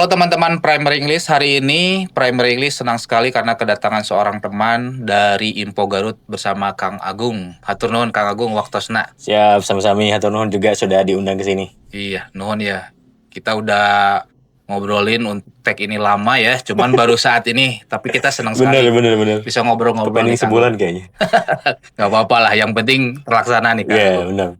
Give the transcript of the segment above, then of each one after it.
Halo teman-teman Primary English, hari ini Primary English senang sekali karena kedatangan seorang teman dari Info Garut bersama Kang Agung. Hatur nuhun Kang Agung waktosna. Siap, sama-sama hatur nuhun juga sudah diundang ke sini. Iya, nuhun ya. Kita udah ngobrolin untuk tag ini lama ya, cuman baru saat ini. Tapi kita senang sekali Bener. bisa ngobrol-ngobrol Pending nih Kang sebulan Agung. kayaknya. Gak apa-apa lah, yang penting terlaksana nih Kang Iya, Agung. benar.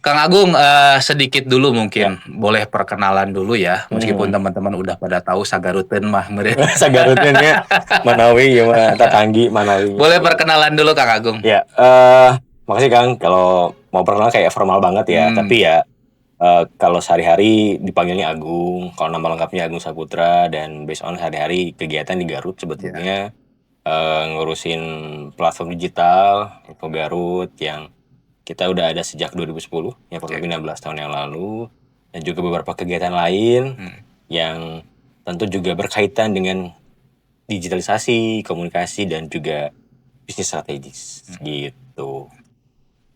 Kang Agung, sedikit dulu mungkin boleh perkenalan dulu ya, meskipun teman-teman udah pada tahu Sagaruteun mah meureun. Sagarutnya Manawi ya mah Tatanggi Manawi. Boleh perkenalan dulu Kang Agung. Ya, makasih Kang. Kalau mau perkenalan kayak formal banget ya, tapi ya kalau sehari-hari dipanggilnya Agung, kalau nama lengkapnya Agung Saputra, dan based on sehari-hari kegiatan di Garut sebetulnya ngurusin platform digital Info Garut yang kita udah ada sejak 2010, ya kurang lebih 16 tahun yang lalu, dan juga beberapa kegiatan lain yang tentu juga berkaitan dengan digitalisasi, komunikasi, dan juga bisnis strategis gitu.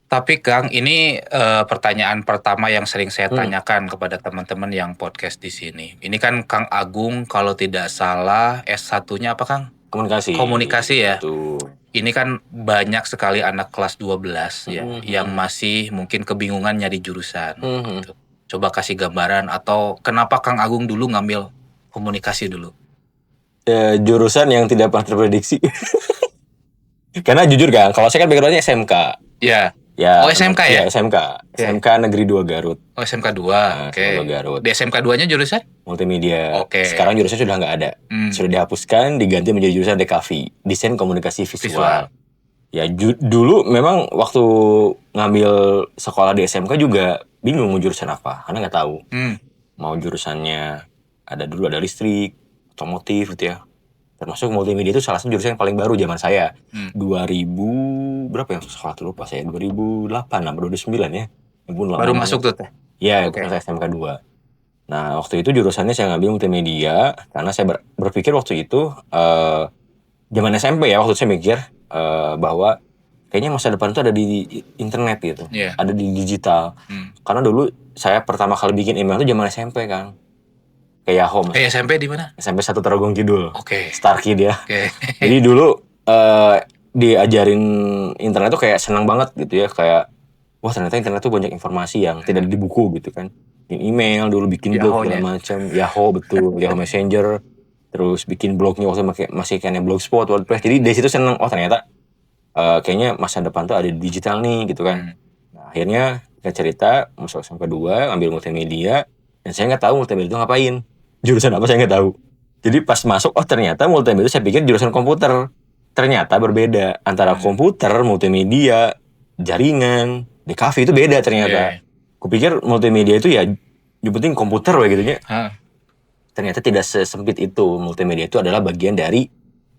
Tapi Kang, ini pertanyaan pertama yang sering saya tanyakan kepada teman-teman yang podcast di sini. Ini kan Kang Agung kalau tidak salah S1-nya apa Kang? Komunikasi ya. Betul. Ini kan banyak sekali anak kelas 12 ya yang masih mungkin kebingungan nyari jurusan. Gitu. Coba kasih gambaran atau kenapa Kang Agung dulu ngambil komunikasi dulu? Jurusan yang tidak pernah terprediksi. Karena jujur kan, kalau saya kan backgroundnya SMK. Ya. Ya, Oh, SMK ya? SMK. SMK Negeri 2 Garut. Oh, SMK 2. Oke. SMK 2 Garut. Di SMK 2-nya jurusan? Multimedia. Oke. Sekarang jurusan sudah nggak ada. Sudah dihapuskan, diganti menjadi jurusan DKV, Desain Komunikasi Visual. Ya, dulu memang waktu ngambil sekolah di SMK juga bingung mau jurusan apa, karena nggak tahu. Mau jurusannya ada listrik, otomotif gitu ya. Termasuk multimedia itu salah satu jurusan yang paling baru zaman saya. 2000 berapa ya sekolah tuh lupa saya, 2008 atau 2009 ya. Baru masuk tuh teh. Iya, saya SMK 2. Nah, waktu itu jurusannya saya ngambil multimedia karena saya berpikir waktu itu zaman SMP ya, waktu itu saya mikir bahwa kayaknya masa depan itu ada di internet gitu. Ada di digital. Karena dulu saya pertama kali bikin email itu zaman SMP kan. Kayak Yahoo. SMP di mana? SMP 1 Tarogong Kidul. Oke. Star Kid ya. Oke. Jadi dulu diajarin internet tuh kayak senang banget gitu ya, kayak wah ternyata internet tuh banyak informasi yang tidak ada di buku gitu kan. Bikin email dulu, bikin blog segala macam, Yahoo betul, Yahoo Messenger, terus bikin blognya waktu masih kayaknya Blogspot, WordPress. Jadi dari situ senang, oh ternyata kayaknya masa depan tuh ada di digital nih gitu kan. Nah, akhirnya kita cerita masuk SMK 2, ambil multimedia, dan saya nggak tahu multimedia itu ngapain. Jurusan apa saya nggak tahu. Jadi pas masuk, oh ternyata multimedia saya pikir jurusan komputer. Ternyata berbeda antara komputer, multimedia, jaringan, DKV itu beda ternyata. Kupikir multimedia itu ya yang penting komputer gitu ya. Ternyata tidak sesempit itu. Multimedia itu adalah bagian dari,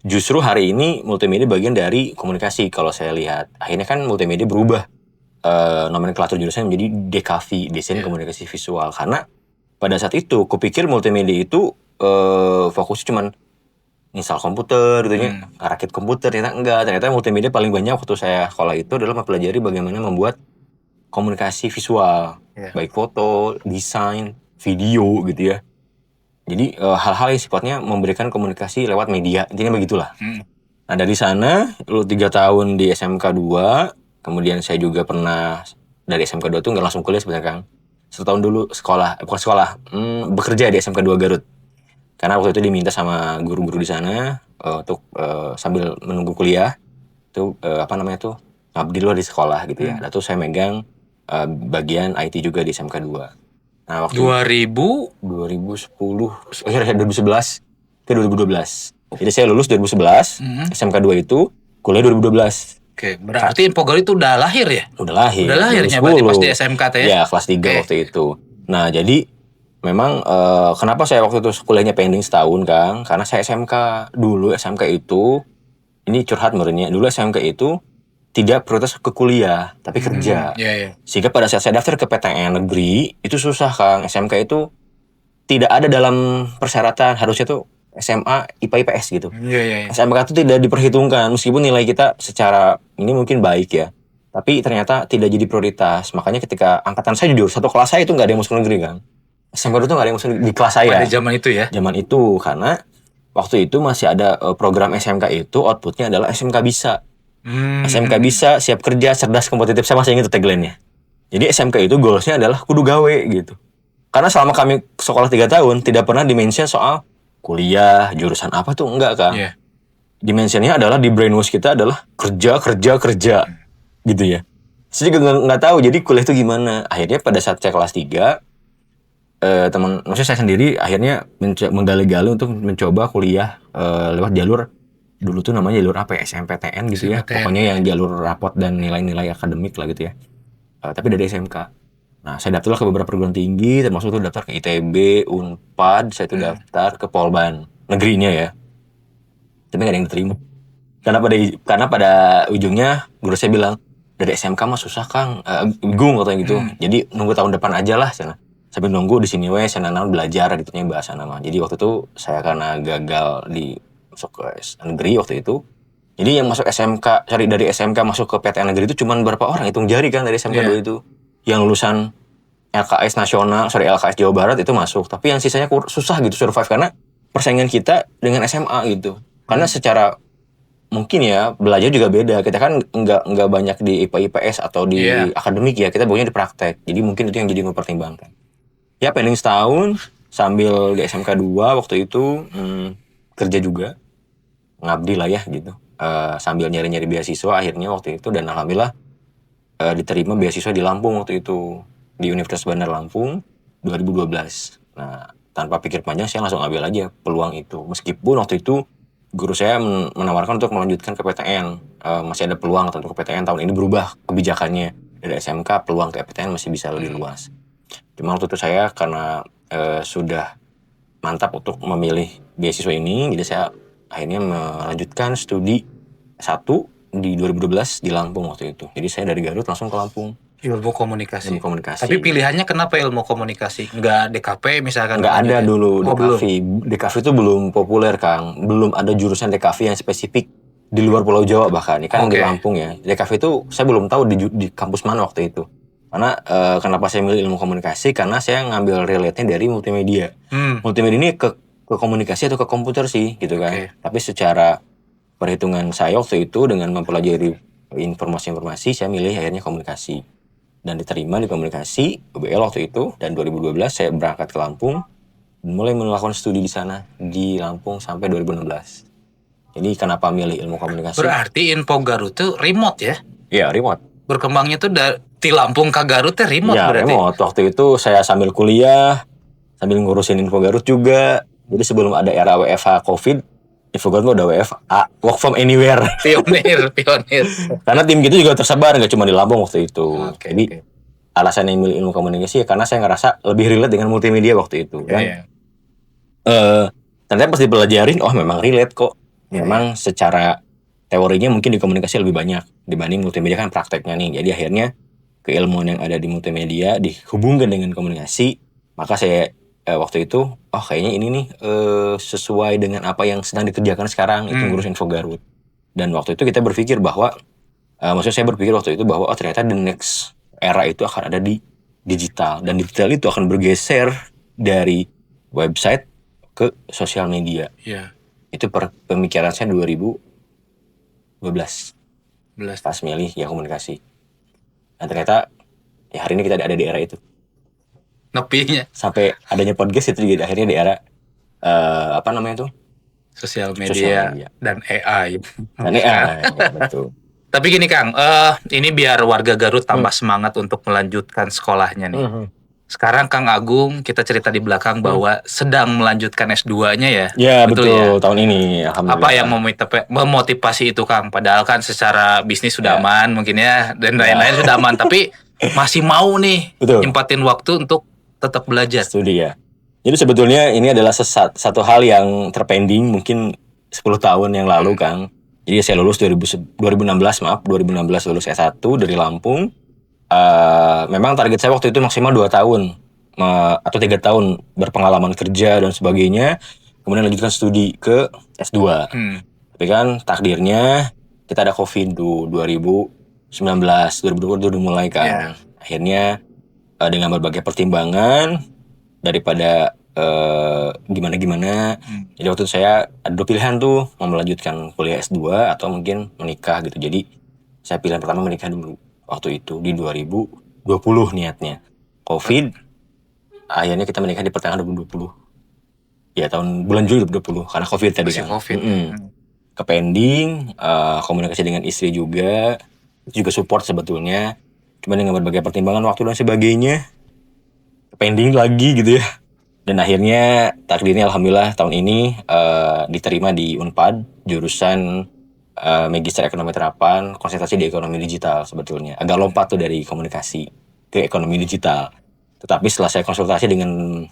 justru hari ini multimedia bagian dari komunikasi kalau saya lihat. Akhirnya kan multimedia berubah nomenklatur jurusan menjadi DKV, Desain Komunikasi Visual. Karena pada saat itu kupikir multimedia itu fokusnya cuman install komputer gitu ya, rakit komputer. Ternyata enggak, ternyata multimedia paling banyak waktu saya sekolah itu adalah mempelajari bagaimana membuat komunikasi visual, baik foto, desain, video gitu ya. Jadi hal-hal yang sifatnya memberikan komunikasi lewat media, intinya begitulah. Nah dari sana, lu 3 tahun di SMK 2, kemudian saya juga pernah dari SMK 2 tuh nggak langsung kuliah sebenarnya Kang. 1 tahun dulu bekerja di SMK 2 Garut. Karena waktu itu diminta sama guru-guru di sana untuk sambil menunggu kuliah itu ngabdi dulu di sekolah gitu ya. Lalu saya megang bagian IT juga di SMK 2. Nah, waktu 2011 ke 2012. Jadi saya lulus 2011, SMK 2 itu kuliah 2012. Oke, berarti Info Garut itu udah lahir ya? Udah lahir. Udah lahirnya berarti pas di SMK teh ya? Ya, kelas 3 waktu itu. Nah, jadi memang kenapa saya waktu itu kuliahnya pending setahun Kang? Karena saya SMK dulu, SMK itu, ini curhat menurutnya, dulu SMK itu tidak prioritas ke kuliah, tapi kerja. Sehingga pada saat saya daftar ke PTN negeri, itu susah Kang. SMK itu tidak ada dalam persyaratan, harusnya tuh SMA, IPA, IPS gitu. SMK itu tidak diperhitungkan, meskipun nilai kita secara ini mungkin baik ya. Tapi ternyata tidak jadi prioritas. Makanya ketika angkatan saya jujur, satu kelas saya itu nggak ada yang masuk negeri Kang. SMK itu nggak ada yang masuk di kelas saya. Pada zaman itu ya? Zaman itu, karena waktu itu masih ada program SMK itu outputnya adalah SMK bisa. SMK bisa, siap kerja, cerdas, kompetitif. Saya masih ingat tagline-nya. Jadi SMK itu goalsnya adalah kudu gawe gitu. Karena selama kami sekolah 3 tahun, tidak pernah dimention soal kuliah, jurusan apa tuh, enggak kan. Iya. Dimensionnya adalah di brainwash kita adalah kerja gitu ya. Saya juga nggak tahu jadi kuliah itu gimana. Akhirnya pada saat saya kelas 3, maksudnya saya sendiri akhirnya menggali-gali untuk mencoba kuliah lewat jalur, dulu tuh namanya jalur apa ya, SMPTN gitu ya. SMPTN. Pokoknya yang jalur rapot dan nilai-nilai akademik lah gitu ya. Tapi dari SMK. Nah, saya daftar ke beberapa perguruan tinggi, termasuk tuh daftar ke ITB, Unpad, saya tuh daftar ke Polban negerinya ya. Tapi nggak ada yang diterima. Karena pada ujungnya guru saya bilang, dari SMK mah susah Kang, bingung katanya gitu. Jadi nunggu tahun depan aja lah sana. Sambil nunggu di sini saya belajar gitu nya bahasa nama. Jadi waktu itu saya karena gagal di masuk ke negeri waktu itu. Jadi yang masuk SMK, dari SMK masuk ke PTN negeri itu cuma berapa orang, hitung jari kan dari SMK dulu itu. Yang lulusan LKS nasional, LKS Jawa Barat itu masuk. Tapi yang sisanya susah gitu survive karena persaingan kita dengan SMA gitu. Karena secara mungkin ya belajar juga beda. Kita kan nggak banyak di IPA IPS atau di akademik ya. Kita banyak di praktek. Jadi mungkin itu yang jadi mempertimbangkan. Ya pending setahun sambil di SMK 2 waktu itu kerja juga. Ngabdi lah ya gitu. Sambil nyari-nyari beasiswa akhirnya waktu itu, dan alhamdulillah diterima beasiswa di Lampung waktu itu. Di Universitas Bandar Lampung 2012. Nah, tanpa pikir panjang saya langsung ambil aja peluang itu. Meskipun waktu itu guru saya menawarkan untuk melanjutkan ke PTN. Masih ada peluang untuk ke PTN, tahun ini berubah kebijakannya. Dari SMK peluang ke PTN masih bisa lebih luas. Cuma waktu itu saya karena sudah mantap untuk memilih beasiswa ini, jadi saya akhirnya melanjutkan studi S1 di 2012 di Lampung waktu itu. Jadi saya dari Garut langsung ke Lampung. Ilmu komunikasi. Ilmu komunikasi. Tapi pilihannya kenapa ilmu komunikasi? Nggak DKV misalkan? Nggak ada dulu DKV. Belum. DKV itu belum populer, Kang. Belum ada jurusan DKV yang spesifik di luar Pulau Jawa bahkan. Ini kan di Lampung ya. DKV itu saya belum tahu di kampus mana waktu itu. Karena kenapa saya milih ilmu komunikasi? Karena saya ngambil relate-nya dari multimedia. Multimedia ini ke komunikasi atau ke komputer sih gitu kan. Tapi secara perhitungan saya waktu itu dengan mempelajari informasi-informasi, saya milih akhirnya komunikasi. Dan diterima di komunikasi UBL waktu itu, dan 2012 saya berangkat ke Lampung dan mulai melakukan studi di sana di Lampung sampai 2016. Jadi kenapa milih ilmu komunikasi? Berarti Info Garut itu remote ya? Iya, remote. Berkembangnya tuh dari Lampung ke Garut tuh remote ya, berarti? Remote. Waktu itu saya sambil kuliah, sambil ngurusin Info Garut juga. Jadi sebelum ada era WFH COVID, Info Garut udah WFA, work from anywhere. Pionir. Karena tim kita juga tersebar, nggak cuma di Lampung waktu itu. Jadi alasannya milih ilmu komunikasi ya karena saya ngerasa lebih relate dengan multimedia waktu itu. Dan ternyata pas dipelajarin, oh memang relate kok. Memang secara teorinya mungkin di komunikasi lebih banyak dibanding multimedia kan prakteknya nih. Jadi akhirnya keilmuan yang ada di multimedia dihubungkan dengan komunikasi, maka saya waktu itu, kayaknya ini nih sesuai dengan apa yang sedang dikerjakan sekarang, itu ngurus Info Garut. Dan waktu itu kita berpikir bahwa, maksudnya saya berpikir waktu itu bahwa ternyata the next era itu akan ada di digital. Dan digital itu akan bergeser dari website ke sosial media. Itu pemikiran saya 2012. Pas milih ya komunikasi. Dan ternyata ya hari ini kita ada di era itu. Nepinya. Sampai adanya podcast itu juga akhirnya di era apa namanya tuh? Sosial media dan AI. Dan AI, ya, betul. Tapi gini Kang, ini biar warga Garut tambah semangat untuk melanjutkan sekolahnya nih. Sekarang Kang Agung, kita cerita di belakang bahwa sedang melanjutkan S2-nya ya. Ya betul ya? Tahun ini. Alhamdulillah. Apa yang memotivasi itu Kang? Padahal kan secara bisnis sudah aman mungkin ya, dan lain-lain sudah aman. Tapi masih mau nih nyempatin waktu untuk tetap belajar. Studi ya. Jadi sebetulnya ini adalah satu hal yang terpending mungkin 10 tahun yang lalu Kang. Jadi saya lulus 2016 lulus S1 dari Lampung. Memang target saya waktu itu maksimal 2 tahun atau 3 tahun berpengalaman kerja dan sebagainya. Kemudian lanjutkan studi ke S2. Tapi kan takdirnya kita ada COVID tuh 2019 udah mulai kan. Akhirnya dengan berbagai pertimbangan daripada gimana-gimana. Jadi waktu itu saya ada 2 pilihan tuh, mau melanjutkan kuliah S2 atau mungkin menikah gitu. Jadi saya pilihan pertama menikah dulu waktu itu di 2020 niatnya. Covid, akhirnya kita menikah di pertengahan 2020. Ya bulan Juli 2020 karena Covid tadi Masih kan. COVID. Ke pending, komunikasi dengan istri juga support sebetulnya. Cuma dengan berbagai pertimbangan waktu dan sebagainya, pending lagi gitu ya. Dan akhirnya takdirnya alhamdulillah tahun ini diterima di Unpad jurusan Magister Ekonomi Terapan, konsentrasi di ekonomi digital sebetulnya. Agak lompat tuh dari komunikasi ke ekonomi digital. Tetapi setelah saya konsultasi dengan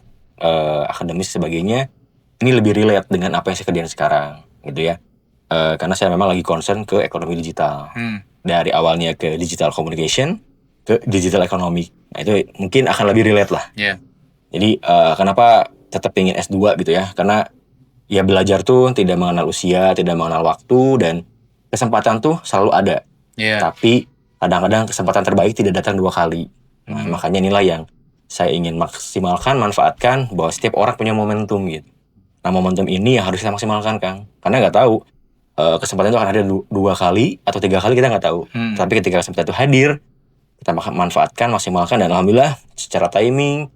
akademis sebagainya, ini lebih relate dengan apa yang saya kerjain sekarang gitu ya. Karena saya memang lagi concern ke ekonomi digital. Dari awalnya ke digital communication, ke digital economy. Nah itu mungkin akan lebih relate lah. Yeah. Jadi kenapa tetap ingin S2 gitu ya? Karena ya belajar tuh tidak mengenal usia, tidak mengenal waktu, dan kesempatan tuh selalu ada. Yeah. Tapi kadang-kadang kesempatan terbaik tidak datang 2 kali. Nah, makanya inilah yang saya ingin maksimalkan, manfaatkan, bahwa setiap orang punya momentum gitu. Nah momentum ini yang harus kita maksimalkan, Kang. Karena nggak tahu kesempatan itu akan ada 2 kali atau 3 kali, kita nggak tahu. Tapi ketika kesempatan itu hadir, kita manfaatkan, maksimalkan, dan alhamdulillah secara timing,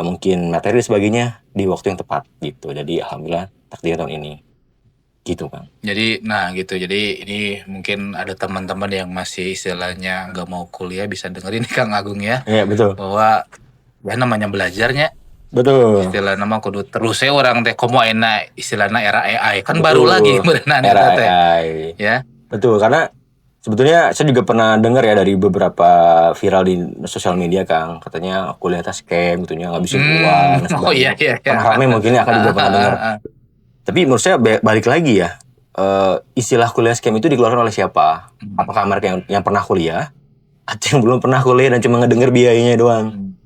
mungkin materi dan sebagainya di waktu yang tepat gitu. Jadi alhamdulillah takdirnya tahun ini gitu, Kang. Jadi ini mungkin ada teman-teman yang masih istilahnya nggak mau kuliah bisa dengerin Kang Agung ya. Iya betul. Bahwa ya namanya belajarnya. Betul. Istilah nama kudu terus orang teh komo enak istilahnya era AI kan betul. Baru lagi berenang era AI. Ya. Betul, karena sebetulnya saya juga pernah dengar ya dari beberapa viral di sosial media, Kang, katanya kuliah atas scam gitu, ngabisin uang. Oh iya. Pernah rame mungkin akan juga pernah dengar. Tapi menurut saya balik lagi ya, istilah kuliah scam itu dikeluarkan oleh siapa? Apakah mereka yang pernah kuliah atau yang belum pernah kuliah dan cuma ngedenger biayanya doang?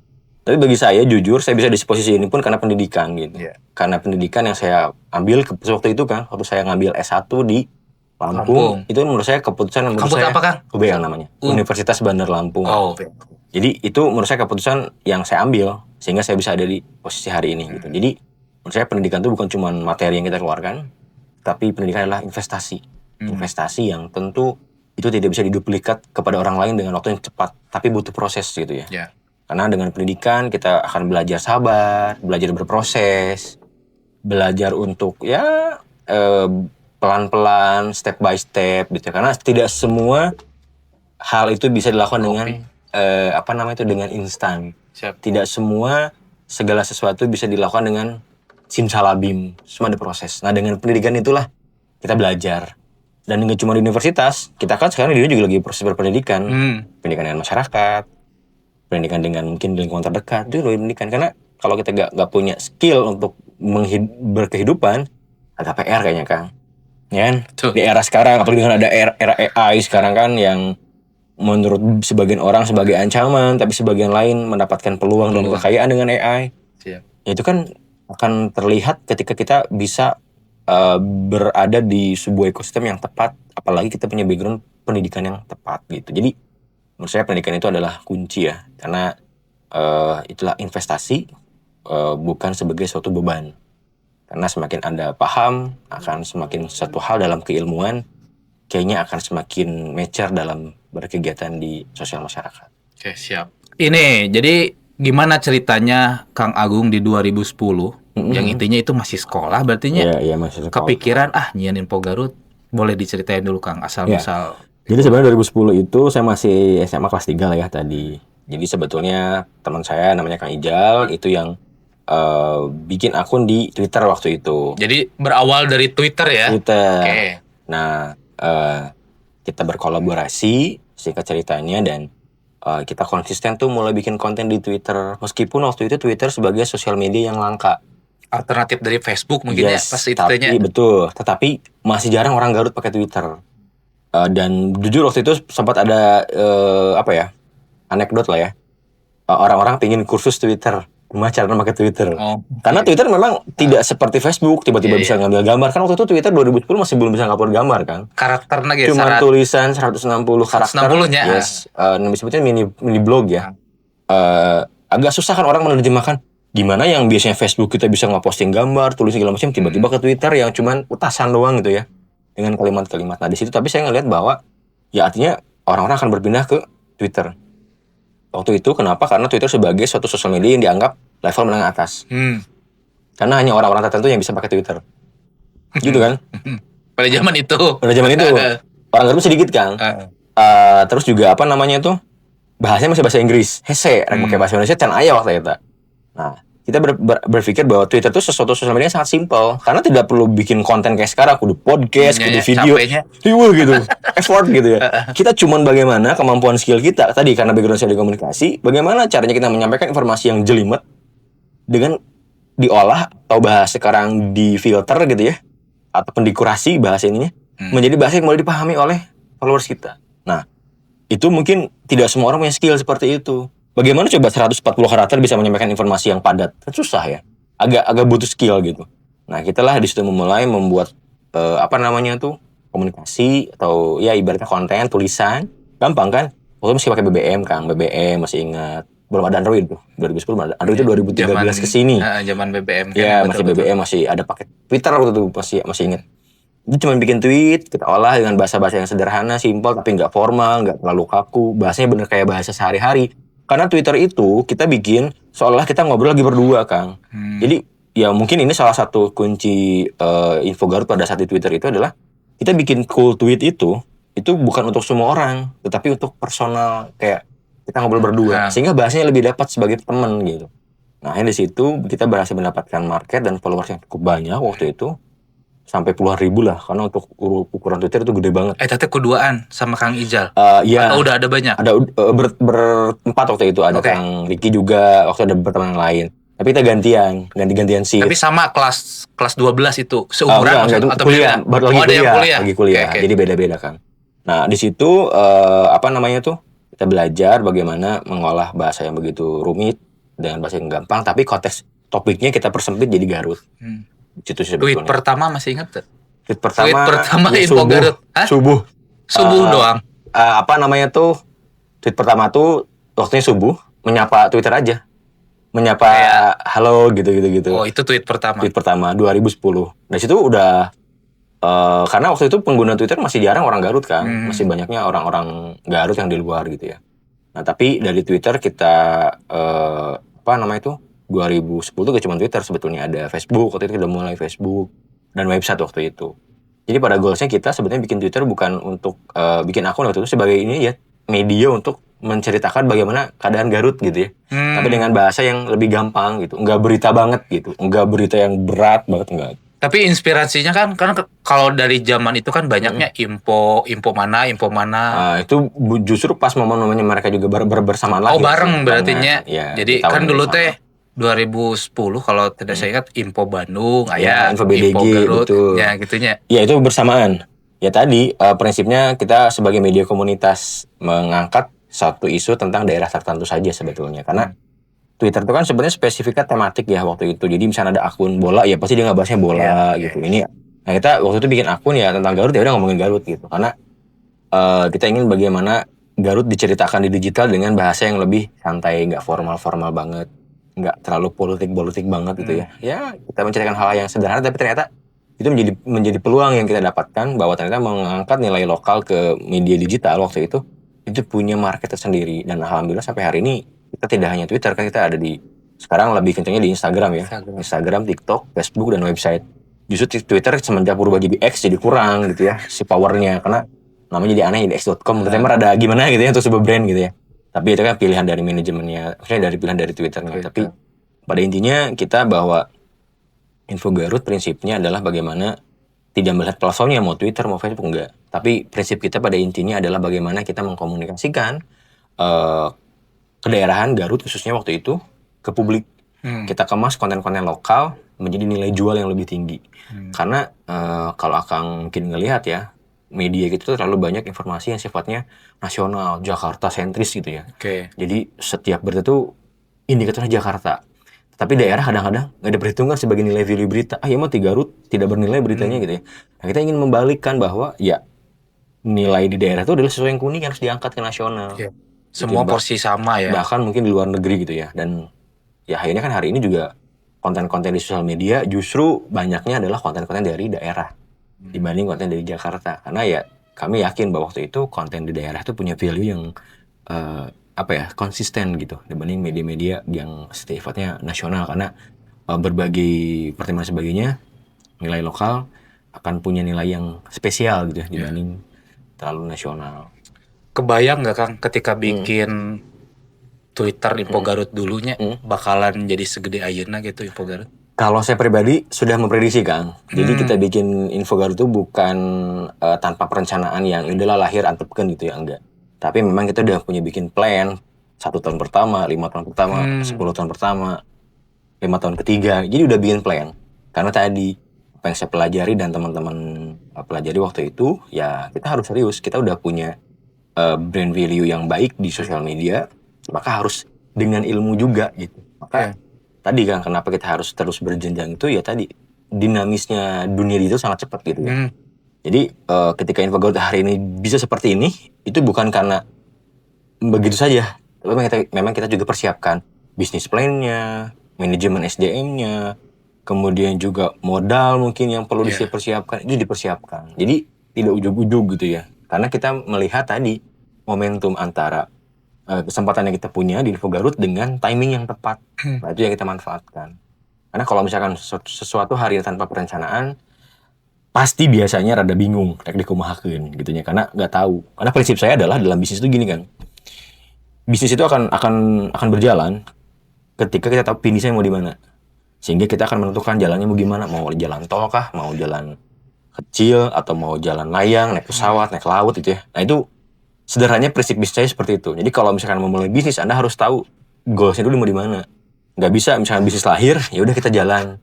Tapi bagi saya jujur, saya bisa di posisi ini pun karena pendidikan gitu. Yeah. Karena pendidikan yang saya ambil waktu itu, Kang, waktu saya ngambil S1 di Lampung. Itu menurut saya keputusan yang menurut saya apa, Kang? UBL namanya. Universitas Bandar Lampung. Oh. Jadi itu menurut saya keputusan yang saya ambil sehingga saya bisa ada di posisi hari ini gitu. Jadi menurut saya pendidikan itu bukan cuma materi yang kita keluarkan, tapi pendidikan adalah investasi. Investasi yang tentu itu tidak bisa diduplikat kepada orang lain dengan waktu yang cepat, tapi butuh proses gitu ya. Yeah. Karena dengan pendidikan kita akan belajar sabar, belajar berproses, belajar untuk ya pelan-pelan, step by step gitu. Karena tidak semua hal itu bisa dilakukan dengan dengan instan. Tidak semua segala sesuatu bisa dilakukan dengan simsalabim. Semua ada proses. Nah dengan pendidikan itulah kita belajar. Dan nggak cuma di universitas, kita kan sekarang di dunia juga lagi proses berpendidikan. Pendidikan dengan masyarakat, pendidikan dengan mungkin lingkungan terdekat, itu lebih pendidikan. Karena kalau kita nggak punya skill untuk berkehidupan, agak PR kayaknya, Kang. Ya kan? Di era sekarang, apalagi dengan ada era AI sekarang kan, yang menurut sebagian orang sebagai ancaman, tapi sebagian lain mendapatkan peluang dan kekayaan dengan AI. Ya itu kan akan terlihat ketika kita bisa berada di sebuah ekosistem yang tepat, apalagi kita punya background pendidikan yang tepat gitu. Jadi menurut saya pendidikan itu adalah kunci ya, karena itulah investasi, bukan sebagai suatu beban. Karena semakin Anda paham akan semakin satu hal dalam keilmuan, kayaknya akan semakin mature dalam berkegiatan di sosial masyarakat. Oke, siap. Ini, jadi gimana ceritanya Kang Agung di 2010, yang intinya itu masih sekolah, berartinya masih sekolah. Kepikiran, nyian Info Garut, boleh diceritain dulu Kang, asal-musal. Jadi sebenarnya 2010 itu saya masih SMA kelas 3 lah ya tadi. Jadi sebetulnya teman saya namanya Kang Ijal, itu yang bikin akun di Twitter waktu itu. Jadi berawal dari Twitter ya? Twitter. Oke. Nah, kita berkolaborasi, singkat ceritanya, dan kita konsisten tuh mulai bikin konten di Twitter. Meskipun waktu itu Twitter sebagai sosial media yang langka. Alternatif dari Facebook mungkin ya? Pas itunya. Betul, tetapi masih jarang orang Garut pakai Twitter. Dan jujur waktu itu sempat ada anekdot lah ya. Orang-orang pingin kursus Twitter. Gimana cara pakai Twitter? Karena Twitter memang tidak seperti Facebook, tiba-tiba bisa ngambil gambar. Kan waktu itu Twitter 2010 masih belum bisa ngupload gambar kan. Karakternya gitu. Cuma tulisan 160 karakter. 160-nya. Yes. Disebutnya mini blog ya. Agak susah kan orang menerjemahkan. Gimana yang biasanya Facebook kita bisa ngeposting gambar, tulis segala macam, tiba-tiba ke Twitter yang cuman utasan doang gitu ya. Dengan kalimat-kalimat. Nah di situ tapi saya ngelihat bahwa ya artinya orang-orang akan berpindah ke Twitter. Waktu itu kenapa? Karena Twitter sebagai suatu sosial media yang dianggap level menengah atas. Karena hanya orang-orang tertentu yang bisa pakai Twitter. Gitu kan? Pada zaman itu. Orang Garut sedikit kan. Terus juga apa namanya tuh? Bahasanya masih bahasa Inggris. Hese, pakai bahasa Indonesia can aya waktu itu. Nah, kita berpikir bahwa Twitter itu sesuatu sosial media yang sangat simpel. Karena tidak perlu bikin konten kayak sekarang, kudu podcast, kudu video. Riweuh gitu. Effort gitu ya. Kita cuman bagaimana kemampuan skill kita. Tadi karena background saya di komunikasi, bagaimana caranya kita menyampaikan informasi yang jelimet dengan diolah atau bahasa sekarang di filter gitu ya. Ataupun dikurasi bahasa ininya. Menjadi bahasa yang boleh dipahami oleh followers kita. Nah, itu mungkin tidak semua orang punya skill seperti itu. Bagaimana coba 140 karakter bisa menyampaikan informasi yang padat? Kan susah ya. Agak butuh skill gitu. Nah, kita lah di situ memulai membuat komunikasi atau ya ibaratnya konten, tulisan. Gampang kan? Waktu masih pakai BBM kan, BBM masih ingat. Belum ada Android tuh. 2010 Android itu 2013 ke sini. Zaman BBM kan. Ya, masih BBM, masih ada paket Twitter waktu itu masih ingat. Itu cuma bikin tweet, kita olah dengan bahasa-bahasa yang sederhana, simpel, tapi nggak formal, nggak terlalu kaku. Bahasanya bener kayak bahasa sehari-hari. Karena Twitter itu kita bikin seolah kita ngobrol lagi berdua, Kang. Jadi ya mungkin ini salah satu kunci Info Garut pada saat di Twitter itu adalah kita bikin cool tweet itu bukan untuk semua orang, tetapi untuk personal, kayak kita ngobrol berdua. Sehingga bahasanya lebih dapat sebagai teman gitu. Nah, di situ kita berhasil mendapatkan market dan followers yang cukup banyak waktu itu. Sampai puluhan ribu lah, karena untuk ukuran Twitter itu gede banget. Tapi keduaan sama Kang Ijal? Iya. Atau udah ada banyak? Ada berempat waktu itu, ada Kang Ricky juga, waktu ada berteman yang lain. Tapi kita ganti-gantian sih. Tapi sama kelas 12 itu, seumuran atau kuliah, baru lagi kuliah. Jadi beda-beda kan. Nah di situ kita belajar bagaimana mengolah bahasa yang begitu rumit dengan bahasa yang gampang, tapi konteks topiknya kita persempit jadi Garut. Tweet pertama masih ingat tuh? Tweet pertama ya, Info Garut. Subuh doang. Tweet pertama tuh waktunya subuh, menyapa Twitter aja. Menyapa halo gitu. Oh, itu tweet pertama. Tweet pertama 2010. Dari situ udah karena waktu itu pengguna Twitter masih jarang orang Garut kan. Masih banyaknya orang-orang Garut yang di luar gitu ya. Nah, tapi dari Twitter kita 2010 tuh gak cuma Twitter, sebetulnya ada Facebook. Waktu itu kita mulai Facebook dan website waktu itu. Jadi pada goalsnya kita sebetulnya bikin Twitter bukan untuk bikin akun waktu itu sebagai ini ya, media untuk menceritakan bagaimana keadaan Garut gitu ya. Tapi dengan bahasa yang lebih gampang gitu. Enggak berita banget gitu. Enggak berita yang berat banget, enggak. Tapi inspirasinya kan, karena kalau dari zaman itu kan banyaknya info mana. Itu justru pas momen-momennya mereka juga bersamaan lagi. Oh, bareng berartinya. Ya, jadi kan dulu teh 2010 kalau tidak saya ingat Info Bandung, Info BDG, Info Garut, betul. Ya gitunya. Ya itu bersamaan. Ya tadi prinsipnya kita sebagai media komunitas mengangkat satu isu tentang daerah tertentu saja sebetulnya. Karena Twitter itu kan sebenarnya spesifiknya tematik ya waktu itu. Jadi misalnya ada akun bola, ya pasti dia nggak bahasnya bola gitu. Nah kita waktu itu bikin akun ya tentang Garut, ya udah ngomongin Garut gitu. Karena kita ingin bagaimana Garut diceritakan di digital dengan bahasa yang lebih santai, nggak formal banget. Nggak terlalu politik banget gitu ya. Ya kita menceritakan hal yang sederhana, tapi ternyata itu menjadi peluang yang kita dapatkan bahwa ternyata mengangkat nilai lokal ke media digital waktu itu punya market tersendiri. Dan alhamdulillah sampai hari ini kita tidak hanya Twitter, kan kita ada sekarang lebih kencangnya di Instagram ya. Instagram, TikTok, Facebook, dan website. Justru Twitter semenjak berubah jadi X jadi kurang gitu ya si powernya, karena namanya jadi aneh, jadi x.com. Ternyata ada gimana gitu ya untuk sebuah brand gitu ya. Tapi itu kan pilihan dari manajemennya, maksudnya pilihan dari Twitternya. Tapi pada intinya kita bahwa Info Garut prinsipnya adalah bagaimana tidak melihat platformnya, mau Twitter, mau Facebook, enggak. Tapi prinsip kita pada intinya adalah bagaimana kita mengkomunikasikan kedaerahan Garut khususnya waktu itu ke publik. Kita kemas konten-konten lokal menjadi nilai jual yang lebih tinggi. Karena kalau Akang mungkin ngelihat ya, media gitu terlalu banyak informasi yang sifatnya nasional, Jakarta sentris gitu ya. Jadi setiap berita tuh indikatornya Jakarta. Tapi daerah kadang-kadang nggak ada perhitungan sebagai nilai value berita. Ya mau Garut tidak bernilai beritanya gitu ya. Nah kita ingin membalikkan bahwa ya nilai di daerah itu adalah sesuatu yang unik yang harus diangkat ke nasional. Semua porsi sama ya. Bahkan mungkin di luar negeri gitu ya. Dan ya akhirnya kan hari ini juga konten-konten di sosial media justru banyaknya adalah konten-konten dari daerah dibanding konten dari Jakarta. Karena ya kami yakin bahwa waktu itu konten di daerah itu punya value yang konsisten gitu dibanding media-media yang sifatnya nasional, karena berbagai pertimbangan sebagainya nilai lokal akan punya nilai yang spesial gitu ya dibanding terlalu nasional. Kebayang nggak Kang ketika bikin Twitter Info Garut dulunya bakalan jadi segede ayeuna gitu Info Garut? Kalau saya pribadi sudah memprediksi Kang. Jadi kita bikin Info Garut itu bukan tanpa perencanaan yang udahlah lahir antepkeun gitu ya, enggak. Tapi memang kita udah punya bikin plan 1 tahun pertama, 5 tahun pertama, 10 tahun pertama, 5 tahun ketiga. Jadi udah bikin plan. Karena tadi apa yang saya pelajari dan teman-teman pelajari waktu itu, ya kita harus serius. Kita udah punya brand value yang baik di sosial media, maka harus dengan ilmu juga gitu. Maka tadi kan kenapa kita harus terus berjenjang itu ya tadi dinamisnya dunia itu sangat cepat gitu ya. Jadi ketika Info Garut hari ini bisa seperti ini, itu bukan karena begitu saja. Tapi memang kita juga persiapkan bisnis plan-nya, manajemen SDM-nya, kemudian juga modal mungkin yang perlu dipersiapkan, itu dipersiapkan. Jadi tidak ujug-ujug gitu ya. Karena kita melihat tadi momentum antara kesempatan yang kita punya di Info Garut dengan timing yang tepat. Nah, itu yang kita manfaatkan. Karena kalau misalkan sesuatu hari tanpa perencanaan, pasti biasanya rada bingung, rek dikumahakeun gitu nya, karena nggak tahu. Karena prinsip saya adalah dalam bisnis itu gini kan. Bisnis itu akan berjalan ketika kita tahu finishnya mau di mana. Sehingga kita akan menentukan jalannya mau gimana, mau jalan tol kah, mau jalan kecil atau mau jalan layang, naik pesawat, naik laut gitu ya. Nah, itu sederhananya prinsip bisnis saya seperti itu. Jadi kalau misalkan mau mulai bisnis, Anda harus tahu goalsnya dulu mau di mana. Nggak bisa misalkan bisnis lahir, ya udah kita jalan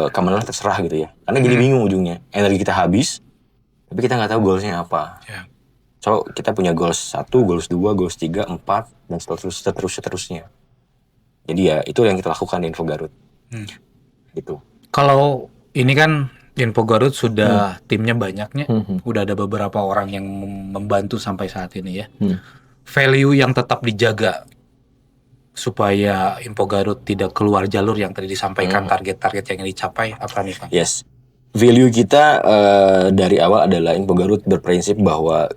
kemana terserah gitu ya. Karena jadi bingung ujungnya. Energi kita habis, tapi kita nggak tahu goalsnya apa. So, kita punya goals 1, goals 2, goals 3, 4, dan seterusnya. Jadi ya, itu yang kita lakukan di Info Garut. Gitu. Kalau ini kan Info Garut sudah timnya banyaknya, udah ada beberapa orang yang membantu sampai saat ini ya. Value yang tetap dijaga supaya Info Garut tidak keluar jalur yang tadi disampaikan, target-target yang dicapai apa nih Pak? Yes. Value kita dari awal adalah Info Garut berprinsip bahwa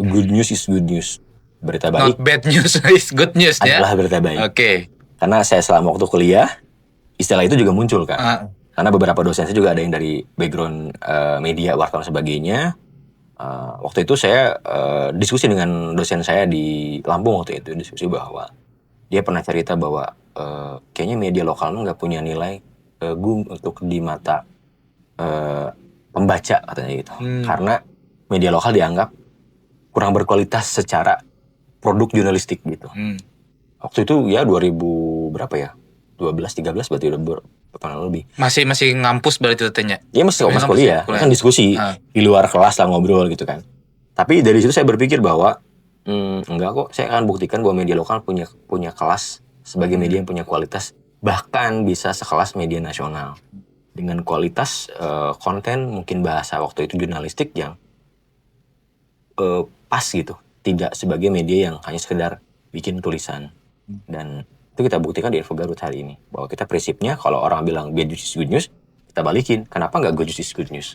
good news is good news. Berita baik. Not bad news is good news ya. Adalah berita baik. Oke. Karena saya selama waktu kuliah, istilah itu juga muncul kan. Karena beberapa dosen saya juga ada yang dari background media, wartawan sebagainya. Waktu itu saya diskusi dengan dosen saya di Lampung waktu itu, diskusi bahwa dia pernah cerita bahwa kayaknya media lokal nggak punya nilai untuk di mata pembaca katanya gitu. Karena media lokal dianggap kurang berkualitas secara produk jurnalistik gitu. Waktu itu ya 2000 berapa ya? 12-13 berarti udah berapa lebih. Masih ngampus berarti tanya. Iya masih kuliah. Kan diskusi di luar kelas lah ngobrol gitu kan. Tapi dari situ saya berpikir bahwa enggak kok, saya akan buktikan bahwa media lokal punya kelas sebagai media yang punya kualitas, bahkan bisa sekelas media nasional dengan kualitas konten mungkin bahasa waktu itu jurnalistik yang pas gitu, tidak sebagai media yang hanya sekedar bikin tulisan. Dan itu kita buktikan di Info Garut hari ini bahwa kita prinsipnya kalau orang bilang bad news is good news, kita balikin, kenapa nggak good news is good news?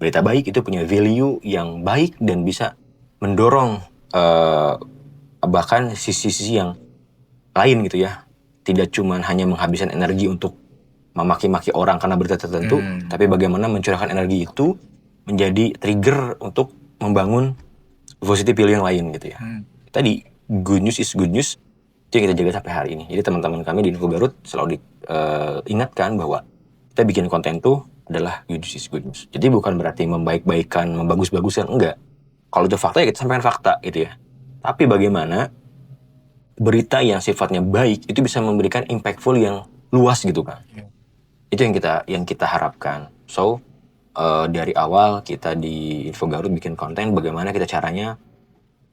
Berita baik itu punya value yang baik dan bisa mendorong bahkan sisi-sisi yang lain gitu ya. Tidak cuma hanya menghabiskan energi untuk memaki-maki orang karena berita tertentu, tapi bagaimana mencurahkan energi itu menjadi trigger untuk membangun positif value yang lain gitu ya. Tadi good news is good news itu yang kita jaga sampai hari ini. Jadi teman-teman kami di Info Garut selalu diingatkan bahwa kita bikin konten tuh adalah good news is good news. Jadi bukan berarti membaik-baikan, membagus-baguskan, enggak. Kalau itu fakta ya kita sampaikan fakta gitu ya. Tapi bagaimana berita yang sifatnya baik itu bisa memberikan impactful yang luas gitu kan. Itu yang kita harapkan. So dari awal kita di Info Garut bikin konten bagaimana kita caranya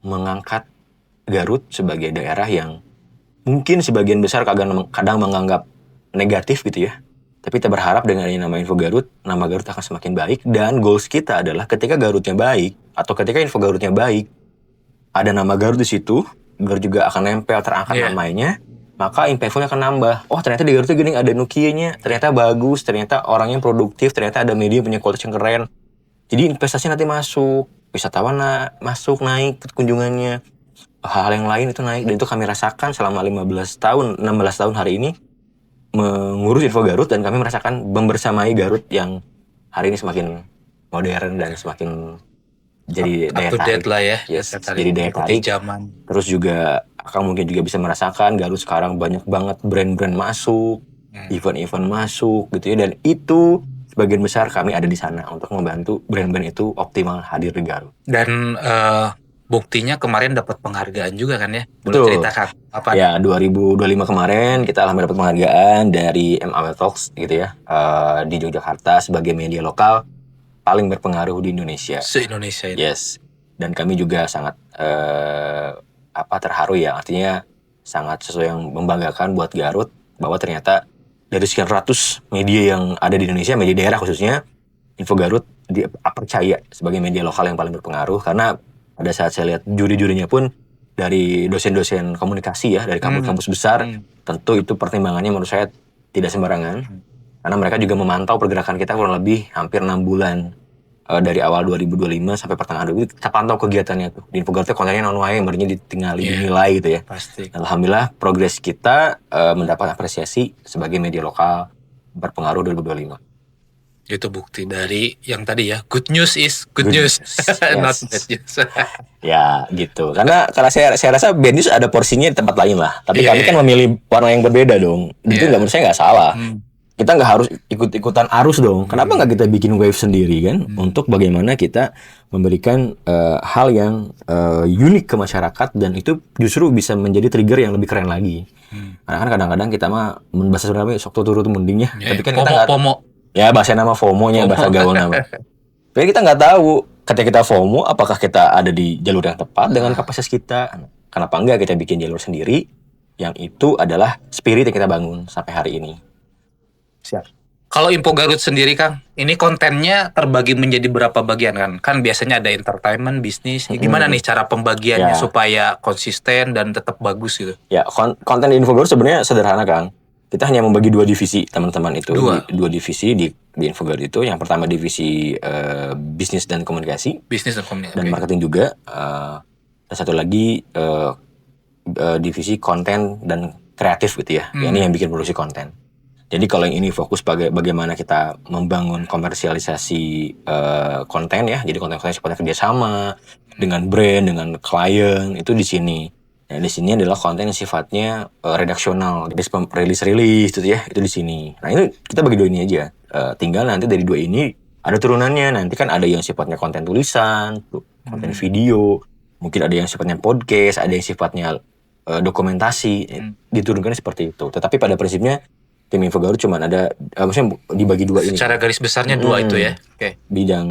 mengangkat Garut sebagai daerah yang mungkin sebagian besar kadang menganggap negatif gitu ya. Tapi kita berharap dengan nama Info Garut, nama Garut akan semakin baik. Dan goals kita adalah ketika Garutnya baik, atau ketika Info Garutnya baik, ada nama Garut di situ, Garut juga akan nempel terangkat namanya. maka impactful-nya akan nambah. Oh ternyata di Garut tuh gini, ada Nokia-nya, ternyata bagus, ternyata orangnya produktif, ternyata ada media punya kualitas yang keren. Jadi investasi nanti masuk, wisatawan masuk, naik kunjungannya, hal-hal yang lain itu naik. Dan itu kami rasakan selama 16 tahun hari ini mengurus Info Garut, dan kami merasakan membersamai Garut yang hari ini semakin modern dan semakin jadi daya tarik lah ya. Yes, jadi daya tarik. Terus juga Akang mungkin juga bisa merasakan Garut sekarang banyak banget brand-brand masuk, event-event masuk gitu ya, dan itu sebagian besar kami ada di sana untuk membantu brand-brand itu optimal hadir di Garut. Dan buktinya kemarin dapat penghargaan juga kan ya? Boleh Betul. ceritakan apa? Ya 2025 kemarin kita alhamdulillah dapat penghargaan dari MAW Talks gitu ya, di Yogyakarta sebagai media lokal paling berpengaruh di Indonesia. Se-Indonesia itu. Yes. Dan kami juga sangat terharu ya, artinya sangat sesuatu yang membanggakan buat Garut bahwa ternyata dari sekian ratus media yang ada di Indonesia, media daerah khususnya, Info Garut dipercaya sebagai media lokal yang paling berpengaruh. Karena pada saat saya lihat juri-jurinya pun dari dosen-dosen komunikasi ya, dari kampus-kampus besar, tentu itu pertimbangannya menurut saya tidak sembarangan. Karena mereka juga memantau pergerakan kita kurang lebih hampir 6 bulan. Dari awal 2025 sampai pertengahan 2025 kita pantau kegiatannya tuh. Di Info Garut kontennya non-wae yang barunya ditinggali, dinilai gitu ya. Pasti. Alhamdulillah progres kita mendapat apresiasi sebagai media lokal berpengaruh 2025. Itu bukti dari yang tadi ya, good news is good news. Not bad news. Ya gitu. Karena saya rasa bad news ada porsinya di tempat lain lah. Tapi kami kan memilih warna yang berbeda dong. Itu menurut saya nggak salah. Kita nggak harus ikut-ikutan arus dong. Kenapa nggak kita bikin wave sendiri kan? Untuk bagaimana kita memberikan hal yang unik ke masyarakat, dan itu justru bisa menjadi trigger yang lebih keren lagi. Karena kan kadang-kadang kita mah bahasa Sunda sok turut mendingnya. Tapi kan kita nggak. Ya bahasa nama FOMO-nya, bahasa gaul nama. Tapi kita nggak tahu ketika kita FOMO apakah kita ada di jalur yang tepat dengan kapasitas kita. Kenapa enggak kita bikin jalur sendiri yang itu adalah spirit yang kita bangun sampai hari ini. Siap. Kalau Info Garut sendiri Kang, ini kontennya terbagi menjadi berapa bagian kan? Kan biasanya ada entertainment, bisnis. Gimana nih cara pembagiannya supaya konsisten dan tetap bagus gitu? Ya, konten di Info Garut sebenarnya sederhana Kang. Kita hanya membagi 2 divisi teman-teman itu. Dua divisi di Info Garut itu. Yang pertama divisi bisnis dan komunikasi. Bisnis dan komunikasi. Dan marketing juga. Dan satu lagi divisi konten dan kreatif gitu ya. Ini yang bikin produksi konten. Jadi kalau yang ini fokus bagaimana kita membangun komersialisasi konten ya. Jadi konten-konten sifatnya kerjasama dengan brand, dengan klien, itu di sini. Nah, di sini adalah konten yang sifatnya redaksional, rilis gitu ya, itu di sini. Nah, ini kita bagi 2 ini aja. Tinggal nanti dari 2 ini ada turunannya. Nanti kan ada yang sifatnya konten tulisan, konten video, mungkin ada yang sifatnya podcast, ada yang sifatnya dokumentasi. Diturunkan seperti itu. Tetapi pada prinsipnya tim Info Garut cuma ada, maksudnya dibagi 2 ini. Secara garis besarnya 2 itu ya. Bidang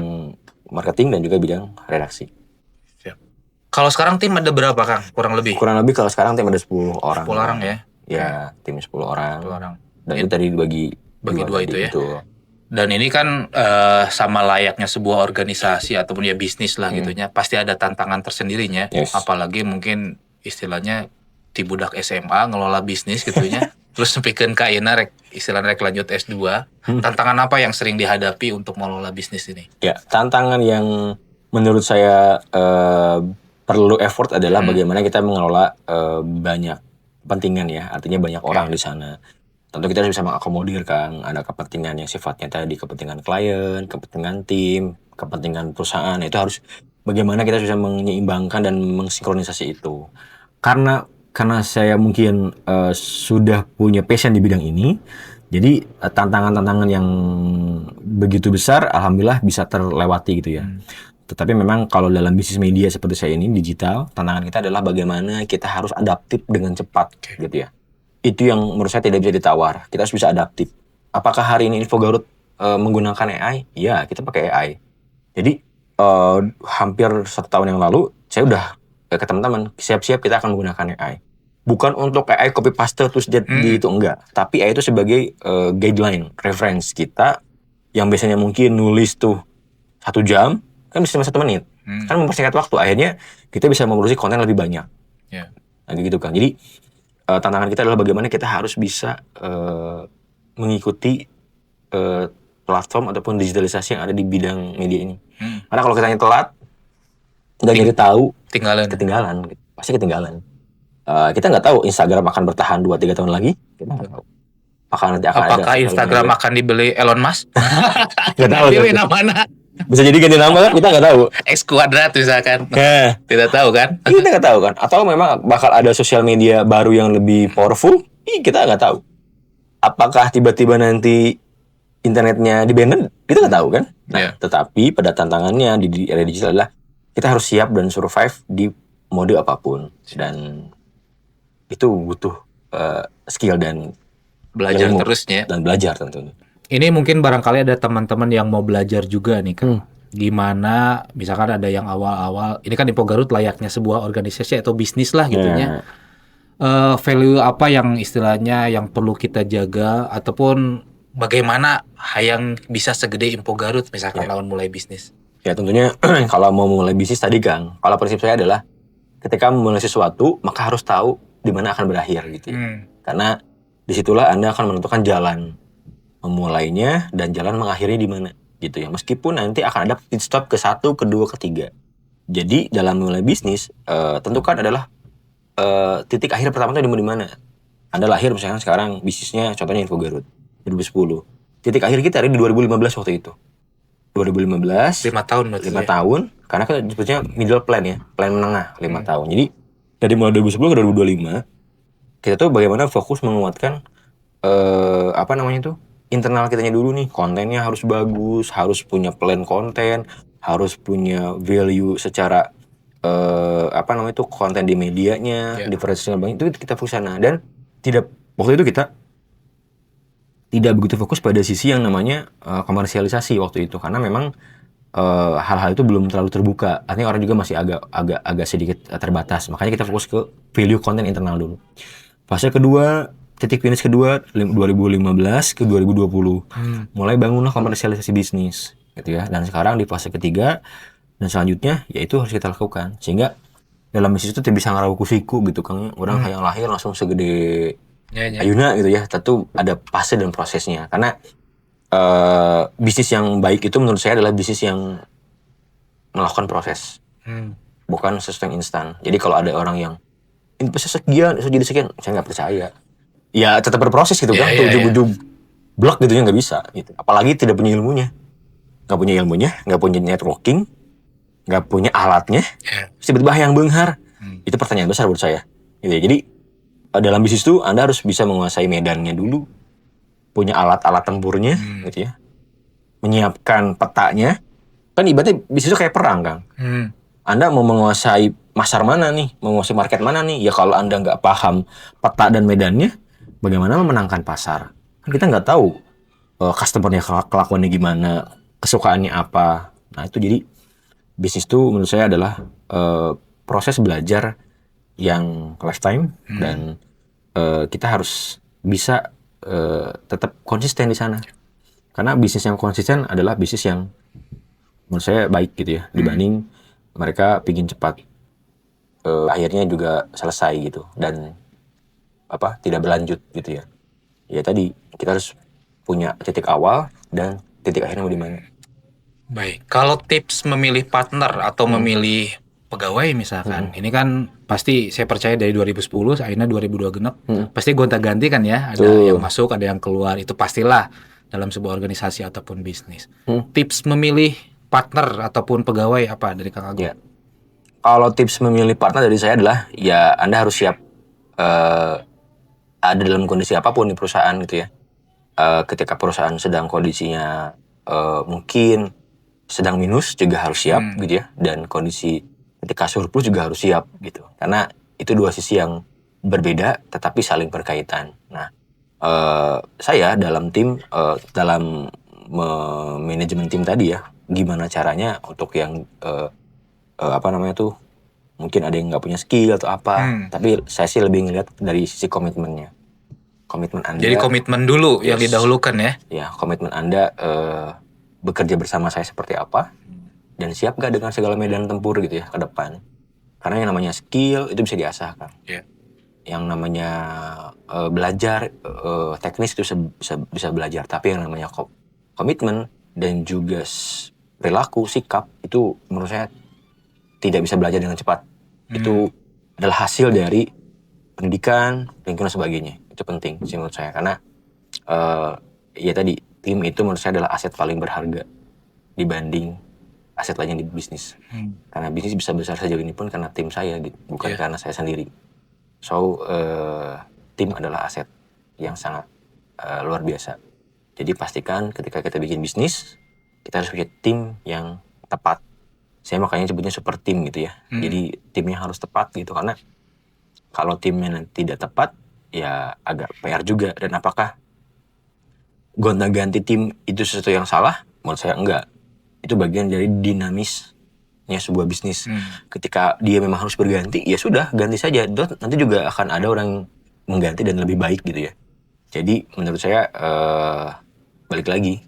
marketing dan juga bidang redaksi. Kalau sekarang tim ada berapa Kang? Kurang lebih kalau sekarang tim ada 10 orang. 10 orang ya? Ya, tim 10 orang. 10 orang. Dan itu tadi dibagi 2 itu ya? Dan ini kan sama layaknya sebuah organisasi ataupun ya bisnis lah gitunya. Pasti ada tantangan tersendirinya. Yes. Apalagi mungkin istilahnya di budak SMA ngelola bisnis gitunya. Terus nepikeun ka ayeuna istilahnya lanjut S2. Tantangan apa yang sering dihadapi untuk mengelola bisnis ini? Ya, tantangan yang menurut saya perlu effort adalah bagaimana kita mengelola banyak kepentingan ya, artinya banyak orang di sana. Tentu kita bisa mengakomodir Kang, ada kepentingan yang sifatnya tadi kepentingan klien, kepentingan tim, kepentingan perusahaan. Itu harus bagaimana kita bisa menyeimbangkan dan mensinkronisasi itu. Karena saya mungkin sudah punya passion di bidang ini, jadi tantangan-tantangan yang begitu besar alhamdulillah bisa terlewati gitu ya. Tetapi memang kalau dalam bisnis media seperti saya ini, digital, tantangan kita adalah bagaimana kita harus adaptif dengan cepat gitu ya. Itu yang menurut saya tidak bisa ditawar. Kita harus bisa adaptif. Apakah hari ini Info Garut menggunakan AI? Ya, kita pakai AI. Jadi hampir 1 tahun yang lalu saya udah ke teman-teman, siap-siap kita akan menggunakan AI. Bukan untuk AI copy paste terus di itu, enggak. Tapi AI itu sebagai guideline, reference kita yang biasanya mungkin nulis tuh 1 jam, kan bisa 1 menit. Kan mempersingkat waktu. Akhirnya kita bisa memproduksi konten lebih banyak. Nah gitu kan. Jadi tantangan kita adalah bagaimana kita harus bisa mengikuti platform ataupun digitalisasi yang ada di bidang media ini. Karena kalau kita telat, nggak jadi tahu, ketinggalan, pasti ketinggalan. Kita nggak tahu Instagram akan bertahan 2-3 tahun lagi, kita nggak tahu. Apakah Instagram akan dibeli Elon Musk? Nggak tahu. Pilih mana? Bisa jadi ganti nama kan, kita nggak tahu. X kuadrat misalkan. Tidak tahu kan? Kita nggak tahu kan. Atau memang bakal ada sosial media baru yang lebih powerful? Kita nggak tahu. Apakah tiba-tiba nanti internetnya di-ban? Kita nggak tahu kan. Nah, tetapi pada tantangannya di era digital adalah kita harus siap dan survive di mode apapun. Dan itu butuh skill dan belajar terusnya. Dan belajar tentunya. Ini mungkin barangkali ada teman-teman yang mau belajar juga nih kan. Gimana misalkan ada yang awal-awal, ini kan Info Garut layaknya sebuah organisasi atau bisnis lah gitunya. Value apa yang istilahnya yang perlu kita jaga, ataupun bagaimana yang bisa segede Info Garut misalkan lawan mulai bisnis. Ya tentunya kalau mau mulai bisnis tadi Kang, kalau prinsip saya adalah ketika memulai sesuatu maka harus tahu di mana akan berakhir gitu. Karena disitulah Anda akan menentukan jalan memulainya dan jalan mengakhirnya di mana gitu ya. Meskipun nanti akan ada pit stop ke 1, ke 2, ke 3. Jadi dalam memulai bisnis tentukan adalah titik akhir pertama itu di mana. Anda lahir misalkan sekarang bisnisnya contohnya Info Garut 2010. Titik akhir kita ada di 2015 waktu itu. 2015 5 tahun berarti 5 tahun karena kan sebetulnya middle plan ya, plan menengah 5 tahun. Jadi dari mulai 2010 ke 2025 kita tuh bagaimana fokus menguatkan internal kitanya dulu nih. Kontennya harus bagus, harus punya plan konten, harus punya value secara konten di medianya, diferensial banget itu kita fokus sana. Dan waktu itu kita tidak begitu fokus pada sisi yang namanya komersialisasi waktu itu, karena memang hal-hal itu belum terlalu terbuka. Artinya orang juga masih agak sedikit terbatas. Makanya kita fokus ke value konten internal dulu. Fase kedua, titik finish kedua 2015 ke 2020. Mulai bangunlah komersialisasi bisnis gitu ya. Dan sekarang di fase ketiga dan selanjutnya yaitu harus kita lakukan. Sehingga dalam bisnis itu tidak bisa ngarau kusiku gitu kan. Orang yang lahir langsung segede ayuna gitu ya. Tentu ada fase dan prosesnya. Karena bisnis yang baik itu menurut saya adalah bisnis yang melakukan proses. Bukan sesuatu yang instan. Jadi kalau ada orang yang investasi sekian, jadi sekian, saya nggak percaya. Ya tetap berproses gitu kan, ujung-ujung blok gitu ya nggak bisa. Gitu. Apalagi tidak punya ilmunya, nggak punya networking, nggak punya alatnya, tiba-tiba yang benghar. Itu pertanyaan besar buat saya. Gitu. Jadi dalam bisnis itu Anda harus bisa menguasai medannya dulu, punya alat-alat tempurnya, gitu ya, menyiapkan petanya. Kan ibaratnya bisnis itu kayak perang, Kang. Anda mau menguasai pasar mana nih, menguasai market mana nih? Ya kalau Anda nggak paham peta dan medannya, bagaimana memenangkan pasar? Kan kita nggak tahu customernya kelakuannya gimana, kesukaannya apa. Nah itu jadi bisnis itu menurut saya adalah proses belajar yang lifetime dan kita harus bisa tetap konsisten di sana. Karena bisnis yang konsisten adalah bisnis yang menurut saya baik gitu ya, dibanding mereka pingin cepat akhirnya juga selesai gitu dan tidak berlanjut gitu ya. Ya tadi kita harus punya titik awal dan titik akhirnya mau di mana. Baik, kalau tips memilih partner atau memilih pegawai misalkan, ini kan pasti saya percaya dari 2010 akhirnya 2002 genap, pasti gonta-ganti kan ya, ada yang masuk, ada yang keluar, itu pastilah dalam sebuah organisasi ataupun bisnis. Tips memilih partner ataupun pegawai apa dari Kang Agung? Ya. Kalau tips memilih partner dari saya adalah ya Anda harus siap ada dalam kondisi apapun di perusahaan gitu ya. Ketika perusahaan sedang kondisinya mungkin sedang minus juga harus siap gitu ya, dan kondisi ketika surplus juga harus siap gitu. Karena itu dua sisi yang berbeda tetapi saling berkaitan. Nah, saya dalam tim dalam manajemen tim tadi ya, gimana caranya untuk yang mungkin ada yang nggak punya skill atau apa, tapi saya sih lebih ngeliat dari sisi komitmennya. Komitmen Anda. Jadi komitmen dulu yang didahulukan ya? Ya, komitmen Anda bekerja bersama saya seperti apa, dan siap gak dengan segala medan tempur gitu ya ke depan. Karena yang namanya skill itu bisa diasah kan. yang namanya belajar teknis itu bisa belajar, tapi yang namanya komitmen dan juga perilaku, sikap itu menurut saya tidak bisa belajar dengan cepat. Itu adalah hasil dari pendidikan, lingkungan dan sebagainya. Itu penting sih menurut saya, karena ya tadi, tim itu menurut saya adalah aset paling berharga dibanding aset lainnya di bisnis. Karena bisnis bisa besar sejauh ini pun karena tim saya gitu, bukan karena saya sendiri. So, tim adalah aset yang sangat luar biasa. Jadi pastikan ketika kita bikin bisnis, kita harus punya tim yang tepat. Saya makanya sebutnya super tim gitu ya. Jadi timnya harus tepat gitu, karena kalau timnya tidak tepat, ya agak PR juga. Dan apakah gonta-ganti tim itu sesuatu yang salah? Menurut saya enggak. Itu bagian dari dinamisnya sebuah bisnis. Ketika dia memang harus berganti, ya sudah, ganti saja. Nanti juga akan ada orang mengganti dan lebih baik gitu ya. Jadi menurut saya, balik lagi,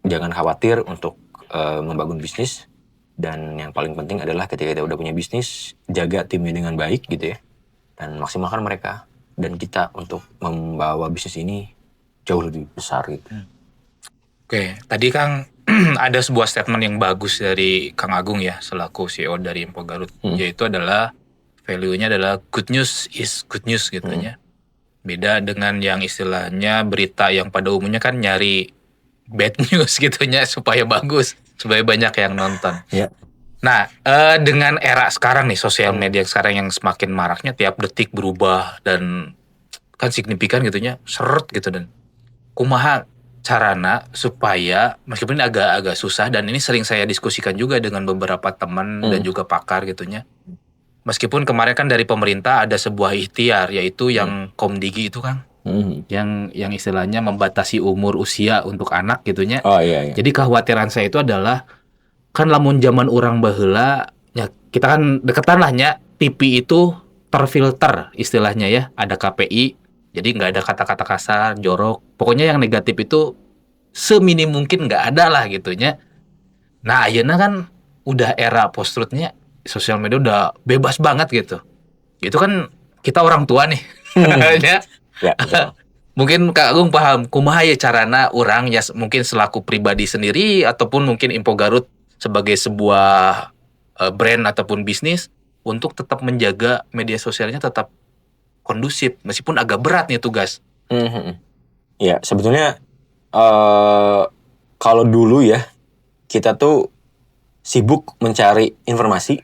jangan khawatir untuk membangun bisnis. Dan yang paling penting adalah ketika kita udah punya bisnis, jaga timnya dengan baik gitu ya. Dan maksimalkan mereka. Dan kita untuk membawa bisnis ini jauh lebih besar gitu. Oke, tadi Kang ada sebuah statement yang bagus dari Kang Agung ya, selaku CEO dari Info Garut, yaitu adalah value-nya adalah good news is good news gitu ya. Beda dengan yang istilahnya berita yang pada umumnya kan nyari bad news gitu ya, supaya bagus, supaya banyak yang nonton. Ya. Nah, dengan era sekarang nih, sosial media sekarang yang semakin maraknya, tiap detik berubah dan kan signifikan gitu ya, seret gitu. Dan kumaha carana supaya, meskipun ini agak susah dan ini sering saya diskusikan juga dengan beberapa teman dan juga pakar gitunya. Meskipun kemarin kan dari pemerintah ada sebuah ikhtiar, yaitu yang Komdigi itu Kang, yang istilahnya membatasi umur usia untuk anak gitunya. Oh iya. Jadi kekhawatiran saya itu adalah, kan lamun zaman orang baheula ya, kita kan deketan lah nya, TV itu terfilter istilahnya ya, ada KPI. Jadi nggak ada kata-kata kasar, jorok. Pokoknya yang negatif itu seminim mungkin nggak ada lah gitunya. Nah, ayeuna kan udah era post-truth-nya, sosial media udah bebas banget gitu. Itu kan kita orang tua nih. Ya. Mungkin Kak Agung paham kumaha ya carana orang ya, mungkin selaku pribadi sendiri ataupun mungkin Info Garut sebagai sebuah brand ataupun bisnis untuk tetap menjaga media sosialnya tetap kondusif, meskipun agak berat nih tugas. Ya, sebetulnya kalau dulu ya, kita tuh sibuk mencari informasi.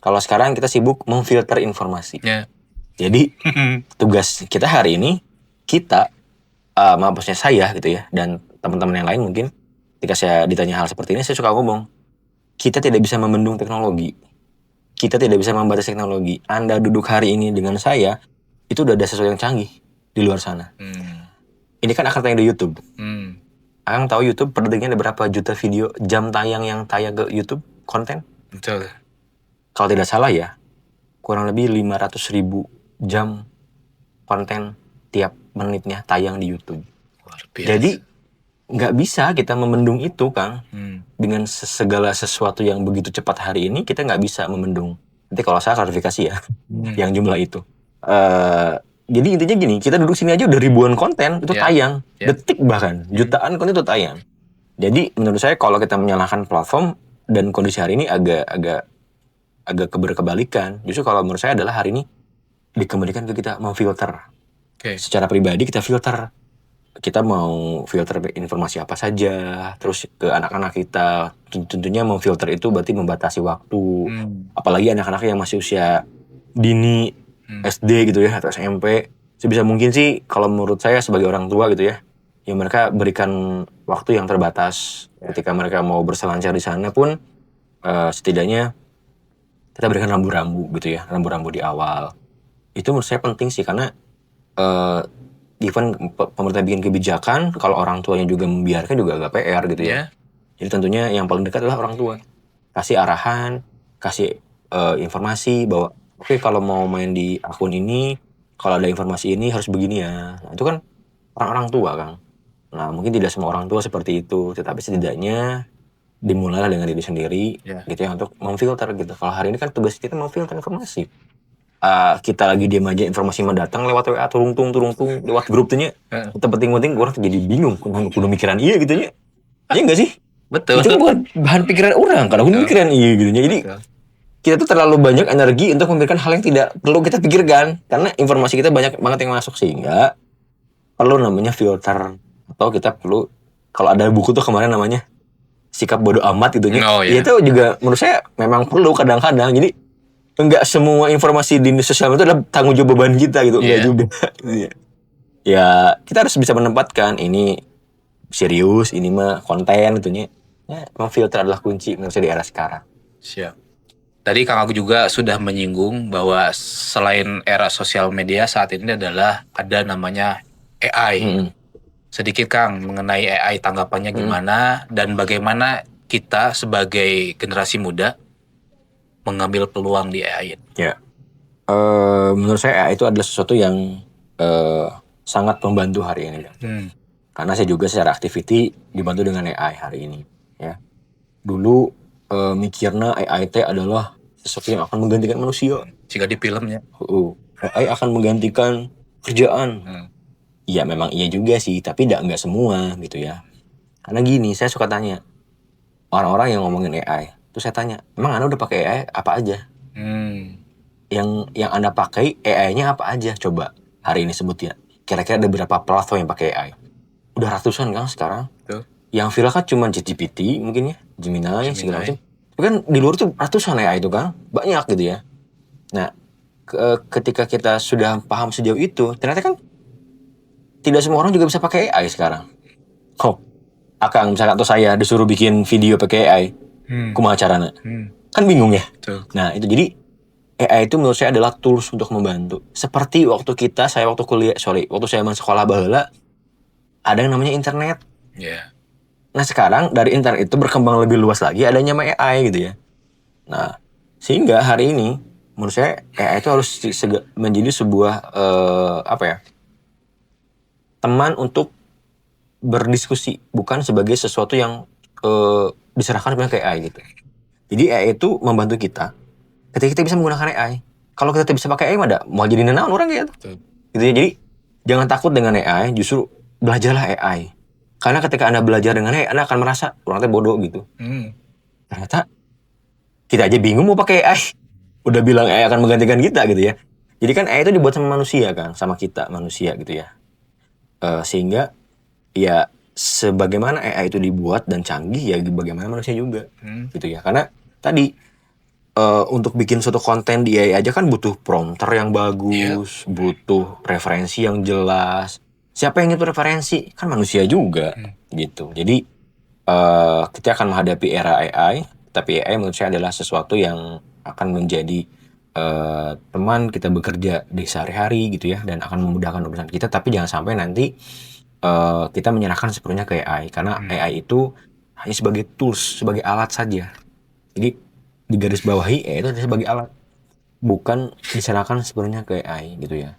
Kalau sekarang kita sibuk memfilter informasi. Jadi tugas kita hari ini, kita, maksudnya saya gitu ya, dan teman-teman yang lain mungkin, ketika saya ditanya hal seperti ini, saya suka ngomong, kita tidak bisa membendung teknologi. Kita tidak bisa membatasi teknologi. Anda duduk hari ini dengan saya, itu udah ada sesuatu yang canggih di luar sana. Ini kan akan tayang di YouTube. Akang tahu YouTube per detiknya ada berapa juta video jam tayang yang tayang ke YouTube konten? Betul. Kalau tidak salah ya, kurang lebih 500.000 jam konten tiap menitnya tayang di YouTube. Luar biasa. Jadi nggak bisa kita membendung itu, Kang. Dengan segala sesuatu yang begitu cepat hari ini, kita nggak bisa membendung. Nanti kalau saya klarifikasi ya, yang jumlah itu. Jadi intinya gini, kita duduk sini aja udah ribuan konten itu tayang, detik bahkan jutaan konten itu tayang. Jadi menurut saya kalau kita menyalahkan platform dan kondisi hari ini agak kebalikan. Justru kalau menurut saya adalah hari ini dikembalikan ke kita memfilter. Secara pribadi kita filter. Kita mau filter informasi apa saja, terus ke anak-anak kita. Tentunya memfilter itu berarti membatasi waktu. Apalagi anak-anak yang masih usia dini, SD gitu ya, atau SMP. Sebisa mungkin sih, kalau menurut saya sebagai orang tua gitu ya, ya mereka berikan waktu yang terbatas. Ketika mereka mau berselancar di sana pun, setidaknya kita berikan rambu-rambu gitu ya, rambu-rambu di awal. Itu menurut saya penting sih, karena even pemerintah bikin kebijakan, kalau orang tuanya juga membiarkan juga agak PR gitu ya. Jadi tentunya yang paling dekat adalah orang tua. Kasih arahan, kasih informasi bahwa oke, kalau mau main di akun ini, kalau ada informasi ini harus begini ya. Nah, itu kan orang-orang tua, Kang. Nah, mungkin tidak semua orang tua seperti itu, tetapi setidaknya dimulailah dengan diri sendiri gitu ya, untuk memfilter gitu. Kalau hari ini kan tugas kita memfilter informasi. kita lagi diam aja informasi mah datang lewat WA turung tung lewat grup tuh nya. Kita penting-penting orang tuh jadi bingung kudu mikiran iya gitu nya. Iya enggak sih? Betul. Itu kan bukan bahan pikiran orang, kadang kudu mikiran iya gitu nya. Jadi kita tuh terlalu banyak energi untuk memikirkan hal yang tidak perlu kita pikirkan karena informasi kita banyak banget yang masuk sehingga perlu namanya filter atau kita perlu kalau ada buku tuh kemarin namanya sikap bodoh amat gitu nya. Ya itu juga menurut saya memang perlu kadang-kadang. Jadi enggak semua informasi di sosial media itu adalah tanggung jawab beban kita gitu. Enggak juga. Ya, kita harus bisa menempatkan ini serius, ini mah konten gitu nya. Ya, memang filter adalah kunci menurut saya di era sekarang. Siap. Tadi Kang Agus juga sudah menyinggung bahwa selain era sosial media saat ini adalah ada namanya AI. Sedikit Kang mengenai AI tanggapannya gimana dan bagaimana kita sebagai generasi muda mengambil peluang di AI. Ya, menurut saya AI itu adalah sesuatu yang sangat membantu hari ini. Karena saya juga secara activity dibantu dengan AI hari ini. Ya, dulu mikirnya AI itu adalah sesuatu yang akan menggantikan manusia. Jika di filmnya. AI akan menggantikan kerjaan. Iya memang iya juga sih, tapi enggak semua gitu ya. Karena gini, saya suka tanya orang-orang yang ngomongin AI. Terus saya tanya, emang Anda udah pakai AI apa aja? Yang Anda pakai AI-nya apa aja? Coba hari ini sebut ya. Kira-kira ada berapa platform yang pakai AI? Udah ratusan kan sekarang. Yang viral kan cuma ChatGPT mungkin ya, Gemini. Segala macam. Tapi kan di luar tuh ratusan AI itu kan, banyak gitu ya. Nah, ketika kita sudah paham sejauh itu, ternyata kan tidak semua orang juga bisa pakai AI sekarang. Akang misalkan atau saya disuruh bikin video pakai AI, kumaha carana? Kan bingung ya. Nah itu jadi AI itu menurut saya adalah tools untuk membantu. Seperti waktu saya waktu saya masuk sekolah baheula, ada yang namanya internet. Nah sekarang dari internet itu berkembang lebih luas lagi adanya AI gitu ya. Nah sehingga hari ini menurut saya AI itu harus menjadi sebuah teman untuk berdiskusi, bukan sebagai sesuatu yang diserahkan ke AI gitu. Jadi AI itu membantu kita ketika kita bisa menggunakan AI. Kalau kita tidak bisa pakai AI, mau jadi nenaun orang gitu. Gitu ya. Jadi jangan takut dengan AI, justru belajarlah AI. Karena ketika Anda belajar dengan AI, Anda akan merasa orangnya bodoh gitu. Ternyata kita aja bingung mau pakai AI. Udah bilang AI akan menggantikan kita gitu ya. Jadi kan AI itu dibuat sama manusia kan, sama kita manusia gitu ya. Sehingga ya sebagaimana AI itu dibuat dan canggih ya bagaimana manusia juga gitu ya. Karena tadi untuk bikin suatu konten di AI aja kan butuh prompter yang bagus, butuh referensi yang jelas. Siapa yang itu referensi? Kan manusia juga gitu. Jadi kita akan menghadapi era AI, tapi AI menurut saya adalah sesuatu yang akan menjadi teman kita bekerja di sehari-hari gitu ya, dan akan memudahkan urusan kita. Tapi jangan sampai nanti kita menyerahkan sepenuhnya ke AI, karena AI itu hanya sebagai tools, sebagai alat saja. Jadi di garis bawahi AI itu sebagai alat, bukan diserahkan sepenuhnya ke AI gitu ya.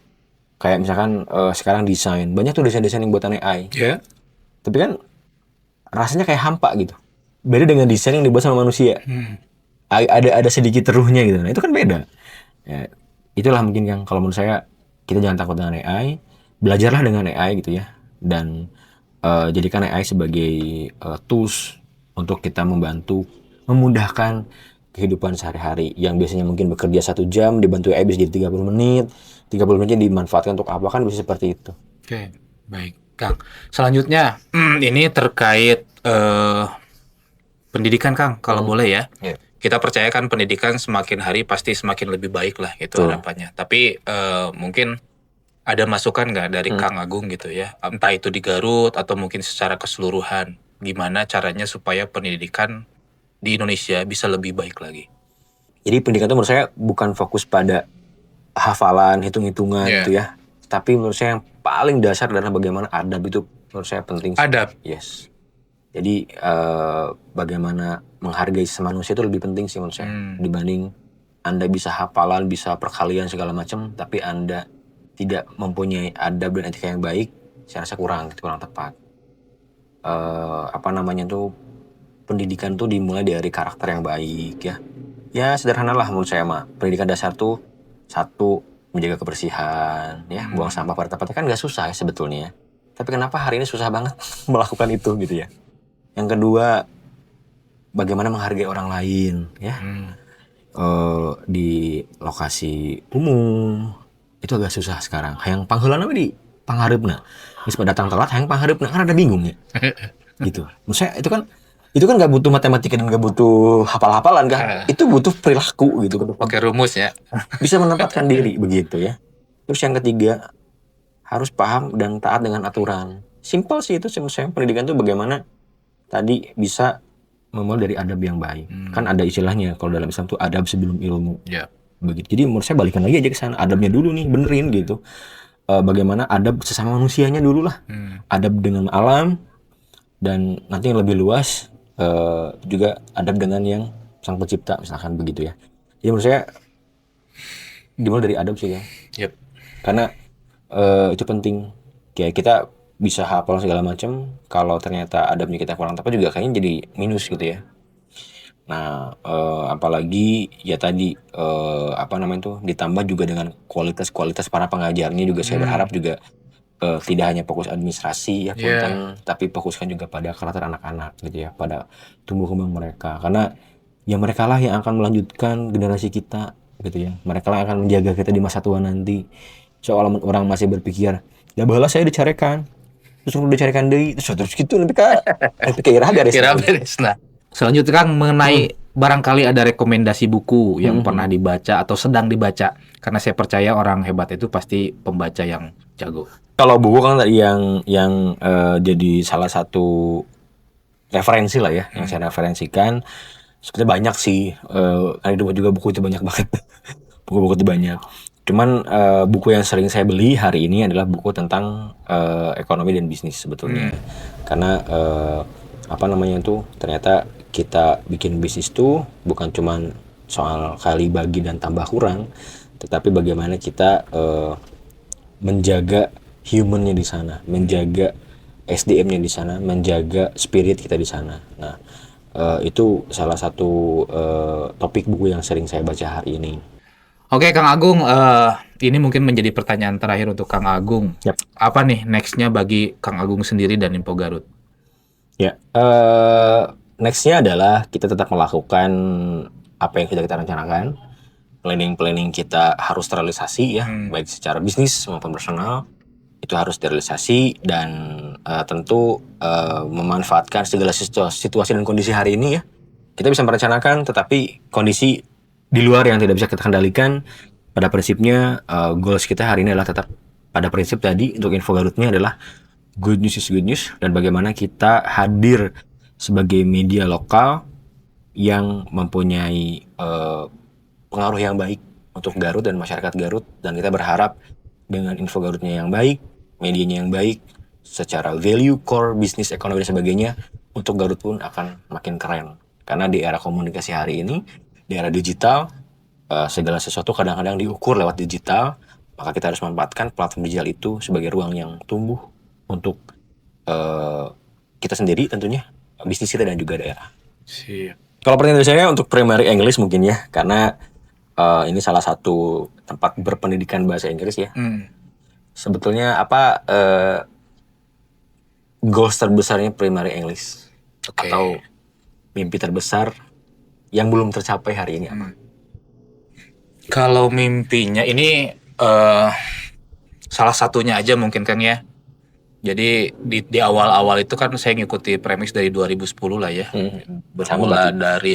Kayak misalkan sekarang desain, banyak tuh desain-desain yang buatan AI. Tapi kan rasanya kayak hampa gitu. Beda dengan desain yang dibuat sama manusia. Ada sedikit ruhnya gitu. Nah, itu kan beda. Ya, itulah mungkin yang kalau menurut saya kita jangan takut dengan AI, belajarlah dengan AI gitu ya, dan jadikan AI sebagai tools untuk kita membantu memudahkan kehidupan sehari-hari yang biasanya mungkin bekerja 1 jam dibantu AI bisa jadi 30 menit dimanfaatkan untuk apa, kan bisa seperti itu. Oke, baik Kang. Selanjutnya ini terkait pendidikan Kang, kalau boleh ya. Kita percayakan pendidikan semakin hari pasti semakin lebih baik lah gitu harapannya. Tapi mungkin ada masukan nggak dari Kang Agung gitu ya, entah itu di Garut atau mungkin secara keseluruhan, gimana caranya supaya pendidikan di Indonesia bisa lebih baik lagi? Jadi pendidikan itu menurut saya bukan fokus pada hafalan, hitung-hitungan gitu ya, tapi menurut saya yang paling dasar adalah bagaimana adab itu menurut saya penting. Adab? Yes. Jadi bagaimana menghargai sesama manusia itu lebih penting sih menurut saya, dibanding Anda bisa hafalan, bisa perkalian segala macam, tapi Anda tidak mempunyai adab dan etika yang baik, saya rasa kurang tepat. Pendidikan tuh dimulai dari karakter yang baik ya. Ya sederhana lah menurut saya mah. Pendidikan dasar tuh Satu, menjaga kebersihan, ya, buang sampah pada tempatnya kan nggak susah ya sebetulnya. Tapi kenapa hari ini susah banget melakukan itu gitu ya. Yang kedua, bagaimana menghargai orang lain, ya. Di lokasi umum itu agak susah sekarang. Hayang pangheulana di panghareupna. Geus datang telat hayang panghareupna kan ada bingung ya. Gitu. Maksudnya itu kan nggak butuh matematika dan nggak butuh hafal-hafalan kan. Itu butuh perilaku gitu. Pakai rumus ya. Bisa menempatkan diri begitu ya. Terus yang ketiga, harus paham dan taat dengan aturan. Simpel sih itu sebenarnya. Pendidikan itu bagaimana tadi bisa memulai dari adab yang baik. Kan ada istilahnya kalau dalam Islam tuh adab sebelum ilmu. Begitu. Jadi menurut saya balikan lagi aja ke sana. Adabnya dulu nih, benerin gitu. Bagaimana adab sesama manusianya dulu lah. Adab dengan alam dan nanti yang lebih luas juga adab dengan yang sang pencipta misalkan begitu ya. Jadi menurut saya dimulai dari adab sih ya. Karena itu penting. Kayak kita bisa hafal segala macam, kalau ternyata adabnya kita kurang tepat juga kayaknya jadi minus gitu ya. Nah, apalagi ya tadi apa namanya tuh ditambah juga dengan kualitas para pengajarnya juga saya berharap juga tidak hanya fokus administrasi ya punten, tapi fokuskan juga pada karakter anak-anak gitu ya, pada tumbuh kembang mereka. Karena ya mereka lah yang akan melanjutkan generasi kita gitu ya. Mereka lah akan menjaga kita di masa tua nanti. Soalnya orang masih berpikir, ya baheula saya dicarekan. Terus dicarikan deui terus gitu nanti kira beres. Nah, selanjutnya Kang mengenai barangkali ada rekomendasi buku yang pernah dibaca atau sedang dibaca, karena saya percaya orang hebat itu pasti pembaca yang jago. Kalau buku kan tadi yang jadi salah satu referensi lah ya, yang saya referensikan sebetulnya banyak sih. Ada juga buku itu banyak banget. Buku-buku itu banyak. Cuman buku yang sering saya beli hari ini adalah buku tentang ekonomi dan bisnis sebetulnya. Karena apa namanya itu ternyata kita bikin bisnis tuh bukan cuman soal kali bagi dan tambah kurang, tetapi bagaimana kita menjaga humannya di sana, menjaga SDM-nya di sana, menjaga spirit kita di sana. Nah, itu salah satu topik buku yang sering saya baca hari ini. Oke, Kang Agung, ini mungkin menjadi pertanyaan terakhir untuk Kang Agung. Apa nih next-nya bagi Kang Agung sendiri dan Info Garut? Ya, next-nya adalah kita tetap melakukan apa yang sudah kita rencanakan. Planning kita harus terrealisasi ya, baik secara bisnis maupun personal. Itu harus terrealisasi dan tentu memanfaatkan segala situasi dan kondisi hari ini ya. Kita bisa merencanakan, tetapi kondisi di luar yang tidak bisa kita kendalikan. Pada prinsipnya goals kita hari ini adalah tetap pada prinsip tadi untuk Info Garutnya adalah good news is good news, dan bagaimana kita hadir sebagai media lokal yang mempunyai pengaruh yang baik untuk Garut dan masyarakat Garut, dan kita berharap dengan Info Garutnya yang baik, medianya yang baik, secara value, core, bisnis, ekonomi dan sebagainya, untuk Garut pun akan makin keren. Karena di era komunikasi hari ini, di era digital, segala sesuatu kadang-kadang diukur lewat digital, maka kita harus memanfaatkan platform digital itu sebagai ruang yang tumbuh untuk kita sendiri tentunya, bisnis kita dan juga daerah. Kalau pertanyaan dari saya untuk primary English mungkin ya, karena ini salah satu tempat berpendidikan bahasa Inggris ya. Sebetulnya apa goals terbesarnya primary English? Atau mimpi terbesar yang belum tercapai hari ini apa? Kalau mimpinya ini salah satunya aja mungkin Kang ya. Jadi di awal-awal itu kan saya ngikuti premis dari 2010 lah ya. Bermula dari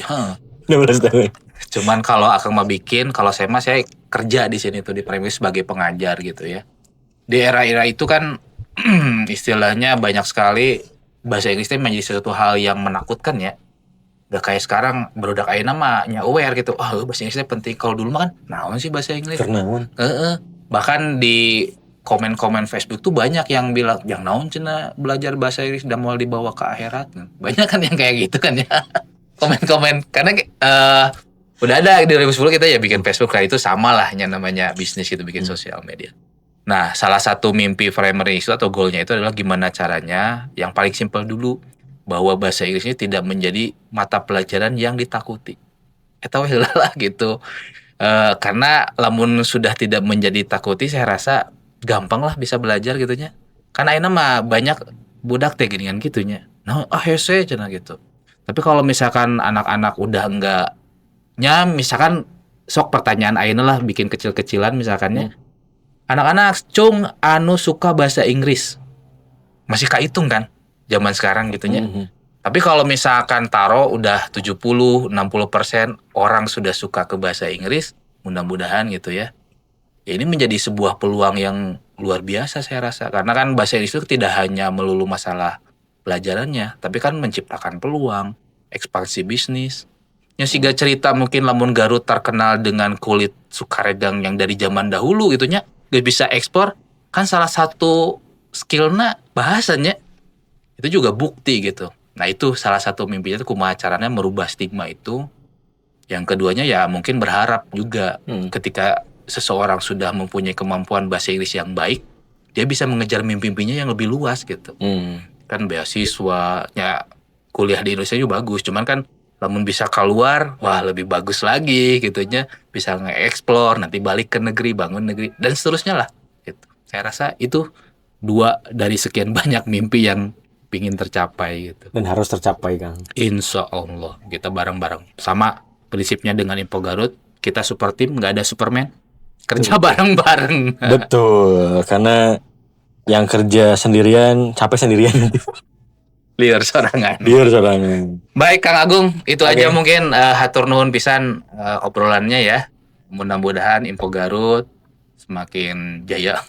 16 tahun. Cuman kalau Akang mau bikin, kalau saya kerja di sini tuh di premis sebagai pengajar gitu ya. Di era-era itu kan istilahnya banyak sekali bahasa Inggrisnya menjadi suatu hal yang menakutkan ya. Gak kayak sekarang barudak ayeuna mah nya aware gitu. Bahasa Inggrisnya penting. Kalau dulu mah kan naon sih bahasa Inggris? Kernaon. Bahkan di komen-komen Facebook tuh banyak yang bilang yang naon cenah belajar bahasa Inggris dan mau dibawa ke akhirat. Banyak kan yang kayak gitu kan ya. Komen-komen karena udah ada di 2010 kita ya bikin Facebook kayak itu sama lah yang namanya bisnis itu bikin sosial media. Nah, salah satu mimpi primary itu atau goalnya itu adalah gimana caranya yang paling simpel dulu bahwa bahasa Inggris ini tidak menjadi mata pelajaran yang ditakuti. Eta we heula lah gitu. Karena lamun sudah tidak menjadi takuti, saya rasa gampang lah bisa belajar gitunya. Karena ayeuna mah banyak budak teh geuningan gitunya. Nah, hese cenah gitu. Tapi kalau misalkan anak-anak udah enggak misalkan sok pertanyaan ayeuna lah bikin kecil-kecilan misalkannya. Anak-anak cung anu suka bahasa Inggris. Masih kahitung kan zaman sekarang gitunya. Tapi kalau misalkan taro udah 70-60% orang sudah suka ke bahasa Inggris, mudah-mudahan gitu ya. Ini menjadi sebuah peluang yang luar biasa saya rasa. Karena kan bahasa Inggris itu tidak hanya melulu masalah pelajarannya, tapi kan menciptakan peluang, ekspansi bisnis. Yang siga cerita mungkin lamun Garut terkenal dengan kulit Sukaregang yang dari zaman dahulu gitunya, gak bisa ekspor, kan salah satu skillnya bahasanya. Itu juga bukti gitu. Nah itu salah satu mimpinya itu kumaha caranya merubah stigma itu. Yang keduanya ya mungkin berharap juga ketika seseorang sudah mempunyai kemampuan bahasa Inggris yang baik, dia bisa mengejar mimpi-mimpinya yang lebih luas gitu. Kan beasiswanya kuliah di Indonesia juga bagus, cuman kan namun bisa keluar, wah lebih bagus lagi gitunya, bisa nge-explore, nanti balik ke negeri, bangun negeri dan seterusnya lah gitu. Saya rasa itu 2 dari sekian banyak mimpi yang pingin tercapai gitu. Dan harus tercapai, Kang. Insya Allah kita bareng-bareng. Sama prinsipnya dengan Info Garut, kita super team, nggak ada Superman. Kerja bareng-bareng. Betul, karena yang kerja sendirian capek sendirian nanti. Liar sorangan. Baik Kang Agung, itu aja mungkin hatur nuhun pisan obrolannya ya. Mudah-mudahan Info Garut semakin jaya.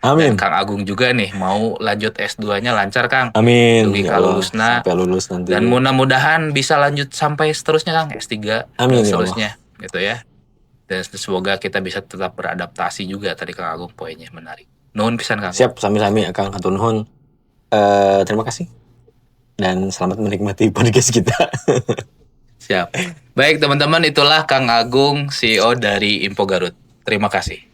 Amin. Dan Kang Agung juga nih mau lanjut S2-nya lancar Kang. Amin. Dugi kalulusna. Sampai lulus nanti. Dan mudah-mudahan bisa lanjut sampai seterusnya Kang, S3 Amin, dan seterusnya gitu ya. Dan semoga kita bisa tetap beradaptasi juga, tadi Kang Agung poinnya menarik. Nuhun pisan Kang. Siap, sami-sami Kang, hatur nuhun. Terima kasih. Dan selamat menikmati podcast kita. Siap. Baik teman-teman, itulah Kang Agung, CEO dari Info Garut. Terima kasih.